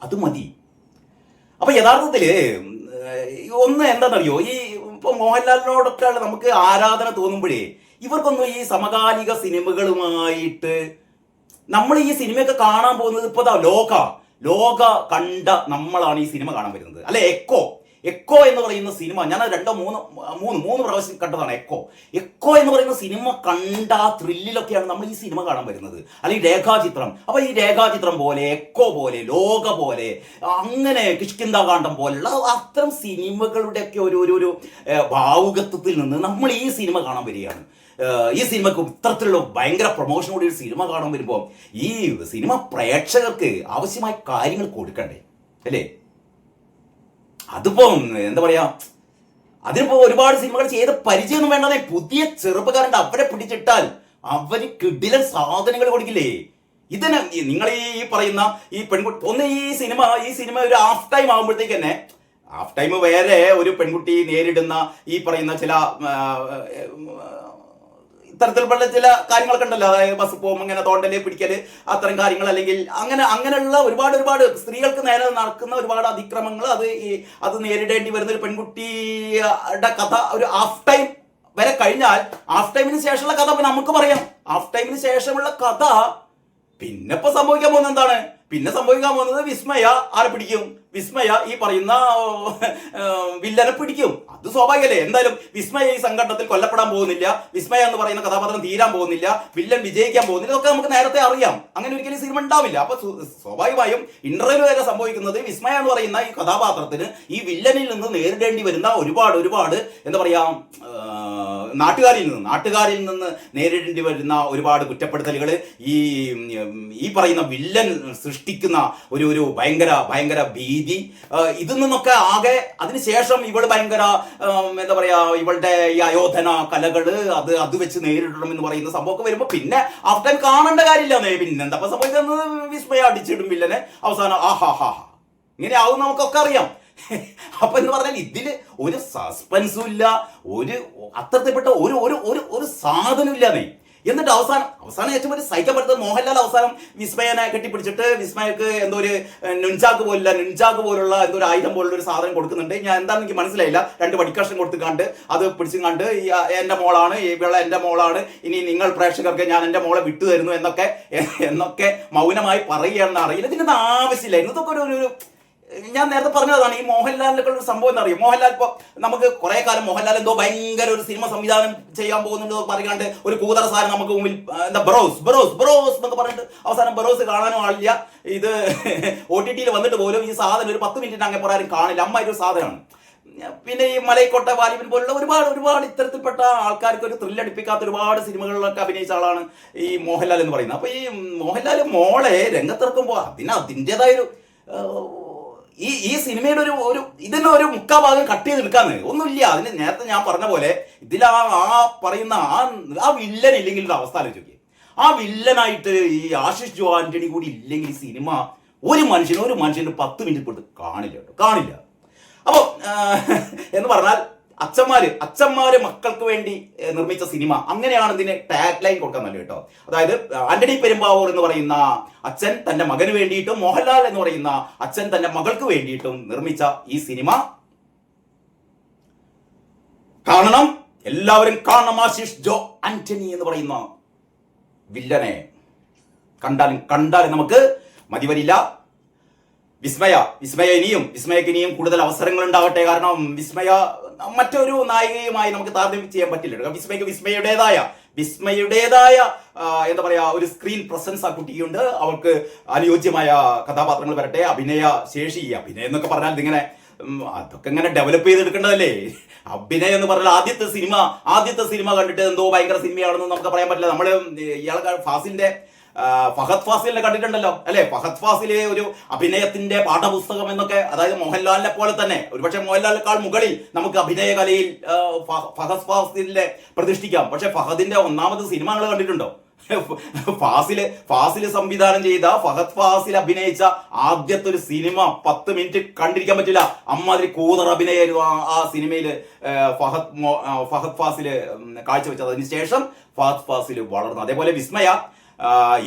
A: അത് മതി. അപ്പൊ യഥാർത്ഥത്തില് ഒന്ന് എന്താണെന്നറിയോ, ഈ ഇപ്പൊ മോഹൻലാലിനോടൊക്കെ നമുക്ക് ആരാധന തോന്നുമ്പോഴേ ഇവർക്കൊന്നും ഈ സമകാലിക സിനിമകളുമായിട്ട് നമ്മൾ ഈ സിനിമയൊക്കെ കാണാൻ പോകുന്നത് ഇപ്പൊ ലോക കണ്ട നമ്മളാണ് ഈ സിനിമ കാണാൻ വരുന്നത്. അല്ലെ, എക്കോ എന്ന് പറയുന്ന സിനിമ ഞാൻ 2-3 പ്രാവശ്യം കണ്ടതാണ്. എക്കോ എന്ന് പറയുന്ന സിനിമ കണ്ട ത്രില്ലിലൊക്കെയാണ് നമ്മൾ ഈ സിനിമ കാണാൻ വരുന്നത്, അല്ലെങ്കിൽ രേഖാചിത്രം. അപ്പൊ ഈ രേഖാചിത്രം പോലെ, എക്കോ പോലെ, ലോക പോലെ, അങ്ങനെ കിഷ്കിന്ധാകാന്ഡം പോലുള്ള അത്തരം സിനിമകളുടെയൊക്കെ ഒരു ഭാവുകത്വത്തിൽ നിന്ന് നമ്മൾ ഈ സിനിമ കാണാൻ വരികയാണ്. ഈ സിനിമക്ക് ഇത്തരത്തിലുള്ള ഭയങ്കര പ്രൊമോഷനോടെ ഒരു സിനിമ കാണാൻ വരുമ്പോൾ ഈ സിനിമ പ്രേക്ഷകർക്ക് ആവശ്യമായ കാര്യങ്ങൾ കൊടുക്കണ്ടേ, അല്ലേ? അതിപ്പോ എന്താ പറയാ, അതിനിപ്പോ ഒരുപാട് സിനിമകൾ ചെയ്ത പരിചയമൊന്നും വേണ്ടതേ. പുതിയ ചെറുപ്പക്കാരുണ്ട്, അവരെ പിടിച്ചിട്ടാൽ അവര് കിടിലൻ സാധനങ്ങൾ കൊടുക്കില്ലേ? ഇതിന് നിങ്ങൾ ഈ പറയുന്ന ഈ പെൺകുട്ടി ഒന്ന് ഈ സിനിമ ഒരു ഹാഫ് ടൈം ആകുമ്പോഴത്തേക്ക് തന്നെ, ഹാഫ് ടൈം വേറെ ഒരു പെൺകുട്ടി നേരിടുന്ന ഈ പറയുന്ന ചില ഇത്തരത്തിലുള്ള ചില കാര്യങ്ങളൊക്കെ ഉണ്ടല്ലോ, അതായത് ബസ് പോകുമ്പോൾ ഇങ്ങനെ തോണ്ടല് പിടിക്കല് അത്തരം കാര്യങ്ങൾ, അല്ലെങ്കിൽ അങ്ങനെയുള്ള ഒരുപാട് സ്ത്രീകൾക്ക് നേരെ നടക്കുന്ന ഒരുപാട് അതിക്രമങ്ങൾ അത് നേരിടേണ്ടി വരുന്ന ഒരു പെൺകുട്ടിയുടെ കഥ ഒരു ഹാഫ് ടൈം വരെ കഴിഞ്ഞാൽ, ഹാഫ് ടൈമിന് ശേഷമുള്ള കഥ നമുക്ക് പറയാം. ഹാഫ് ടൈമിന് ശേഷമുള്ള കഥ പിന്നെ ഇപ്പൊ സംഭവിക്കാൻ പോകുന്നത് എന്താണ്? പിന്നെ സംഭവിക്കാൻ പോകുന്നത് വിസ്മയ ആരെ പിടിക്കും? വിസ്മയ ഈ പറയുന്ന വില്ലനെ പിടിക്കും. അത് സ്വാഭാവികല്ലേ. എന്തായാലും വിസ്മയ ഈ സംഘട്ടനത്തിൽ കൊല്ലപ്പെടാൻ പോകുന്നില്ല, വിസ്മയ എന്ന് പറയുന്ന കഥാപാത്രം തീരാൻ പോകുന്നില്ല, വില്ലൻ വിജയിക്കാൻ പോകുന്നില്ല, ഇതൊക്കെ നമുക്ക് നേരത്തെ അറിയാം. അങ്ങനെ ഒരിക്കലും സിനിമ ഉണ്ടാവില്ല. അപ്പൊ സ്വാഭാവികമായും ഇന്റർവ്യൂ വരെ സംഭവിക്കുന്നത് വിസ്മയ എന്ന് പറയുന്ന ഈ കഥാപാത്രത്തിന് ഈ വില്ലനിൽ നിന്ന് നേരിടേണ്ടി വരുന്ന ഒരുപാട് എന്താ പറയാ, നാട്ടുകാരിൽ നിന്ന് നേരിടേണ്ടി വരുന്ന ഒരുപാട് കുറ്റപ്പെടുത്തലുകൾ ഈ പറയുന്ന വില്ലൻ സൃഷ്ടിക്കുന്ന ഒരു ഭയങ്കര ഭീതി, ഇതിൽ നിന്നൊക്കെ ആകെ അതിനുശേഷം ഇവള് ഭയങ്കര എന്താ പറയാ, ഇവളുടെ ഈ അയോധന കലകള് അത് വെച്ച് നേരിടണം എന്ന് പറയുന്ന സംഭവമൊക്കെ വരുമ്പോ പിന്നെ ഹാഫ് ടൈം കാണേണ്ട കാര്യമില്ല. പിന്നെന്താ സംഭവിക്കുന്നത്? വിസ്മയ അടിച്ചിടും വില്ലനെ, അവസാനം ഇങ്ങനെ ആവും, നമുക്കൊക്കെ അറിയാം. അപ്പൊ എന്ന് പറഞ്ഞാൽ ഇതില് ഒരു സസ്പെൻസും ഇല്ല, ഒരു അത്തരത്തിൽപ്പെട്ട ഒരു സാധനം ഇല്ലാന്നേ. എന്നിട്ട് അവസാനം ഏറ്റവും വലിയ സഹിക്കാൻ പറ്റുന്നത് മോഹൻലാൽ അവസാനം വിസ്മയനെ കെട്ടിപ്പിടിച്ചിട്ട് വിസ്മയക്ക് എന്തോ ഒരു നുഞ്ചാക്ക് പോലുള്ള എന്തോ ഒരു ആയുധം പോലുള്ള ഒരു സാധനം കൊടുക്കുന്നുണ്ട്. ഞാൻ എന്താണെന്ന് എനിക്ക് മനസ്സിലായില്ല. 2 വടിക്കഷ്ണം കൊടുത്തുകാണ്ട് അത് പിടിച്ചും കണ്ട് എൻ്റെ മോളാണ്, ഇവളെ എൻ്റെ മോളാണ്, ഇനി നിങ്ങൾ പ്രേക്ഷകർക്ക് ഞാൻ എൻ്റെ മോളെ വിട്ടു തരുന്നു എന്നൊക്കെ മൗനമായി പറയുകയാണെന്ന് അറിയില്ല. ഇതിനൊന്നും ആവശ്യമില്ല. ഇന്നതൊക്കെ ഒരു ഞാൻ നേരത്തെ പറഞ്ഞതാണ്. ഈ മോഹൻലാലിനൊക്കെ ഒരു സംഭവം എന്ന് അറിയാം. മോഹൻലാൽ ഇപ്പോൾ നമുക്ക് കുറെ കാലം മോഹൻലാൽ എന്തോ ഭയങ്കര ഒരു സിനിമ സംവിധാനം ചെയ്യാൻ പോകുന്നുണ്ട് പറയാണ്ട് ഒരു കൂതറ സാധനം നമുക്ക് മുമ്പിൽ എന്താ ബ്രോസ് എന്നൊക്കെ പറഞ്ഞിട്ട് അവസാനം ബ്രോസ് കാണാനും ആളില്ല. ഇത് OTT വന്നിട്ട് പോലും ഈ സാധനം ഒരു 10 മിനിറ്റിന് അങ്ങനെ പറയാനും കാണില്ല. അമ്മായൊരു സാധനമാണ്. പിന്നെ ഈ മലൈക്കോട്ട വാലിബൻ പോലുള്ള ഒരുപാട് ഇത്തരത്തിൽപ്പെട്ട ആൾക്കാർക്ക് ഒരു ത്രില്ലടിപ്പിക്കാത്ത ഒരുപാട് സിനിമകളിലൊക്കെ അഭിനയിച്ച ആളാണ് ഈ മോഹൻലാൽ എന്ന് പറയുന്നത്. അപ്പൊ ഈ മോഹൻലാൽ മോളെ രംഗത്തിറക്കുമ്പോൾ അതിൻ്റെതായൊരു ഈ സിനിമയുടെ ഇതിന്റെ ഒരു 3/4 ഭാഗം കട്ട് ചെയ്തെടുക്കാന്ന് ഒന്നുമില്ല. അതിന് നേരത്തെ ഞാൻ പറഞ്ഞ പോലെ ഇതിൽ പറയുന്ന ആ വില്ലൻ ഇല്ലെങ്കിൽ ഒരു അവസ്ഥ ആലോചിക്കുക. ആ വില്ലനായിട്ട് ഈ ആശിഷ് ജോ ആന്റണി കൂടി ഇല്ലെങ്കിൽ ഈ സിനിമ ഒരു മനുഷ്യന് 10 മിനിറ്റ് കൊടുത്ത് കാണില്ല. അപ്പൊ എന്ന് പറഞ്ഞാൽ അച്ഛന്മാര് മക്കൾക്ക് വേണ്ടി നിർമ്മിച്ച സിനിമ, അങ്ങനെയാണ് ഇതിന് ടാഗ് ലൈൻ കൊടുക്കാൻ നല്ല കേട്ടോ. അതായത് ആന്റണി പെരുമ്പാവൂർ എന്ന് പറയുന്ന അച്ഛൻ തന്റെ മകന് വേണ്ടിയിട്ടും മോഹൻലാൽ എന്ന് പറയുന്ന അച്ഛൻ തന്റെ മകൾക്ക് വേണ്ടിയിട്ടും നിർമ്മിച്ച ഈ സിനിമ കാണണം, എല്ലാവരും കാണണം ആശിഷ് ജോ ആന്റണി എന്ന് പറയുന്ന വില്ലനെ. കണ്ടാലും നമുക്ക് മതി വരില്ല. വിസ്മയക്ക് ഇനിയും കൂടുതൽ അവസരങ്ങൾ ഉണ്ടാവട്ടെ. കാരണം വിസ്മയ മറ്റൊരു നായികയുമായി നമുക്ക് താരതമ്യം ചെയ്യാൻ പറ്റില്ല. വിസ്മയക്ക് വിസ്മയുടേതായ എന്താ പറയാ ഒരു സ്ക്രീൻ പ്രസൻസ് ആ കുട്ടിയുണ്ട്. അവർക്ക് അനുയോജ്യമായ കഥാപാത്രങ്ങൾ വരട്ടെ. അഭിനയ എന്നൊക്കെ പറഞ്ഞാൽ ഇതിങ്ങനെ അതൊക്കെ ഇങ്ങനെ ഡെവലപ്പ് ചെയ്തെടുക്കേണ്ടതല്ലേ. അഭിനയം എന്ന് പറഞ്ഞാൽ ആദ്യത്തെ സിനിമ കണ്ടിട്ട് എന്തോ ഭയങ്കര സിനിമയാണെന്ന് നമുക്ക് പറയാൻ പറ്റില്ല. നമ്മള് ഇയാൾക്ക് ഫഹദ് ഫാസിലിനെ കണ്ടിട്ടുണ്ടല്ലോ അല്ലെ. ഫഹദ് ഫാസിലെ ഒരു അഭിനയത്തിന്റെ പാഠപുസ്തകം എന്നൊക്കെ, അതായത് മോഹൻലാലിനെ പോലെ തന്നെ, ഒരുപക്ഷെ മോഹൻലാലിനേക്കാൾ മുകളിൽ നമുക്ക് അഭിനയ കലയിൽ ഫഹദ് ഫാസിലിനെ പ്രതിഷ്ഠിക്കാം. പക്ഷെ ഫഹദിന്റെ ഒന്നാമത് സിനിമ നിങ്ങൾ കണ്ടിട്ടുണ്ടോ? ഫാസില് സംവിധാനം ചെയ്ത ഫഹദ് ഫാസിൽ അഭിനയിച്ച ആദ്യത്തെ ഒരു സിനിമ 10 മിനിറ്റ് കണ്ടിരിക്കാൻ പറ്റില്ല. അമ്മാതിരി കൂതർ അഭിനയായിരുന്നു ആ സിനിമയിൽ ഫഹദ് ഫാസില് കാഴ്ചവെച്ചത്. അതിനുശേഷം ഫഹദ് ഫാസിൽ വളർന്നു. അതേപോലെ വിസ്മയ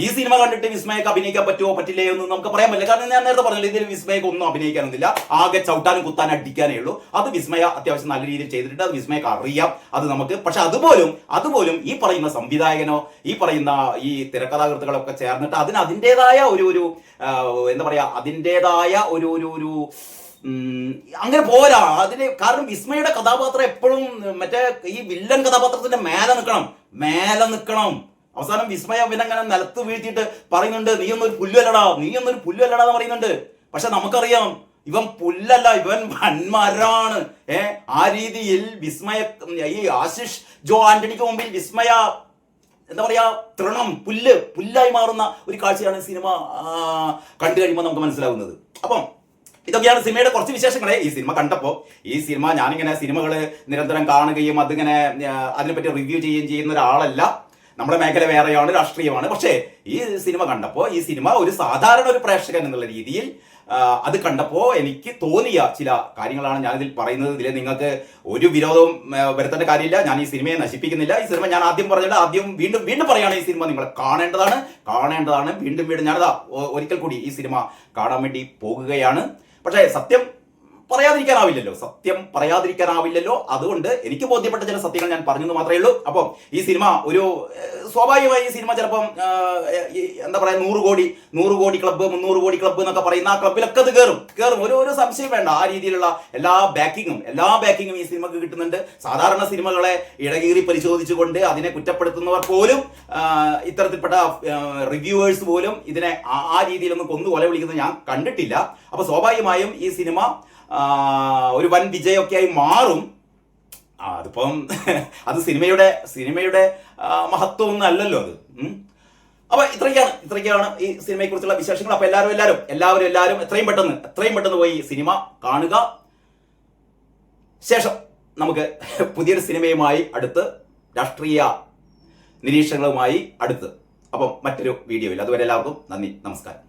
A: ഈ സിനിമ കണ്ടിട്ട് വിസ്മയക്ക് അഭിനയിക്കാൻ പറ്റുമോ പറ്റില്ലയോ എന്ന് നമുക്ക് പറയാൻ പറ്റില്ല. കാരണം ഞാൻ നേരത്തെ പറഞ്ഞില്ല, ഇതിൽ വിസ്മയക്ക് ഒന്നും അഭിനയിക്കാനൊന്നുമില്ല. ആകെ ചവിട്ടാനും കുത്താനും അടിക്കാനേ ഉള്ളൂ. അത് വിസ്മയ അത്യാവശ്യം നല്ല രീതിയിൽ ചെയ്തിട്ടുണ്ട്. അത് വിസ്മയക്ക് അറിയാം. അത് നമുക്ക് പക്ഷെ അതുപോലും ഈ പറയുന്ന സംവിധായകനോ ഈ പറയുന്ന ഈ തിരക്കഥാകൃത്തുകളൊക്കെ ചേർന്നിട്ട് അതിൻ്റെതായ ഒരു എന്താ പറയാ അതിൻ്റെതായ ഒരു അങ്ങനെ പോരാ അതിന്. കാരണം വിസ്മയുടെ കഥാപാത്രം എപ്പോഴും മറ്റേ ഈ വില്ലൻ കഥാപാത്രത്തിന്റെ മേലെ നിൽക്കണം. അവസാനം വിസ്മയ അവനങ്ങനെ നിലത്ത് വീഴ്ത്തിയിട്ട് പറയുന്നുണ്ട്, നീയൊന്നൊരു പുല്ലല്ലടാ എന്ന് പറയുന്നുണ്ട്. പക്ഷെ നമുക്കറിയാം ഇവൻ പുല്ലല്ല, ഇവൻ വൻമരാണ്. ആ രീതിയിൽ ഈ ആശിഷ് ജോ ആന്റണിക്ക് മുമ്പിൽ വിസ്മയ എന്താ പറയാ പുല്ലായി മാറുന്ന ഒരു കാഴ്ചയാണ് സിനിമ കണ്ടു കഴിയുമ്പോൾ നമുക്ക് മനസ്സിലാവുന്നത്. അപ്പം ഇതൊക്കെയാണ് സിനിമയുടെ കുറച്ച് വിശേഷങ്ങളെ. ഈ സിനിമ കണ്ടപ്പോൾ ഞാനിങ്ങനെ സിനിമകള് നിരന്തരം കാണുകയും അതിങ്ങനെ അതിനെപ്പറ്റി റിവ്യൂ ചെയ്യുന്ന ഒരാളല്ല. നമ്മുടെ മേഖല വേറെയാണ്, രാഷ്ട്രീയമാണ്. പക്ഷേ ഈ സിനിമ കണ്ടപ്പോൾ ഈ സിനിമ ഒരു സാധാരണ ഒരു പ്രേക്ഷകൻ എന്നുള്ള രീതിയിൽ അത് കണ്ടപ്പോൾ എനിക്ക് തോന്നിയ ചില കാര്യങ്ങളാണ് ഞാനിതിൽ പറയുന്നത്. ഇതിൽ നിങ്ങൾക്ക് ഒരു വിരോധവും വരുത്തേണ്ട കാര്യമില്ല. ഞാൻ ഈ സിനിമയെ നശിപ്പിക്കുന്നില്ല. ഈ സിനിമ ഞാൻ വീണ്ടും പറയുകയാണ്, ഈ സിനിമ നിങ്ങൾ കാണേണ്ടതാണ്. വീണ്ടും ഞാനതാ ഒരിക്കൽ കൂടി ഈ സിനിമ കാണാൻ വേണ്ടി പോകുകയാണ്. പക്ഷേ സത്യം പറയാതിരിക്കാനാവില്ലല്ലോ. അതുകൊണ്ട് എനിക്ക് ബോധ്യപ്പെട്ട ചില സത്യങ്ങൾ ഞാൻ പറഞ്ഞെന്ന് മാത്രമേ ഉള്ളൂ. അപ്പം ഈ സിനിമ സ്വാഭാവികമായി ഈ സിനിമ ചിലപ്പം എന്താ പറയാ 100 കോടി ക്ലബ്ബ് 300 കോടി ക്ലബ്ബ് എന്നൊക്കെ പറയുന്ന ആ ക്ലബ്ബിലൊക്കെ അത് കയറും. ഒരു സംശയം വേണ്ട. ആ രീതിയിലുള്ള എല്ലാ ബാക്കിങ്ങും ഈ സിനിമക്ക് കിട്ടുന്നുണ്ട്. സാധാരണ സിനിമകളെ ഇടകീറി പരിശോധിച്ചുകൊണ്ട് അതിനെ കുറ്റപ്പെടുത്തുന്നവർ പോലും, ഇത്തരത്തിൽപ്പെട്ട റിവ്യൂവേഴ്സ് പോലും ഇതിനെ ആ രീതിയിലൊന്നും കൊല വിളിക്കുന്നത് ഞാൻ കണ്ടിട്ടില്ല. അപ്പൊ സ്വാഭാവികമായും ഈ സിനിമ ഒരു വൻ വിജയമൊക്കെയായി മാറും. അതിപ്പം അത് സിനിമയുടെ മഹത്വം ഒന്നും അല്ലല്ലോ അത്. അപ്പൊ ഇത്രയൊക്കെയാണ് ഈ സിനിമയെ കുറിച്ചുള്ള വിശേഷങ്ങൾ. അപ്പൊ എല്ലാവരും എത്രയും പെട്ടെന്ന് പോയി സിനിമ കാണുക. ശേഷം നമുക്ക് പുതിയൊരു സിനിമയുമായി അടുത്ത് രാഷ്ട്രീയ നിരീക്ഷണങ്ങളുമായി അടുത്ത് അപ്പം മറ്റൊരു വീഡിയോയിൽ. അതുവരെ എല്ലാവർക്കും നന്ദി, നമസ്കാരം.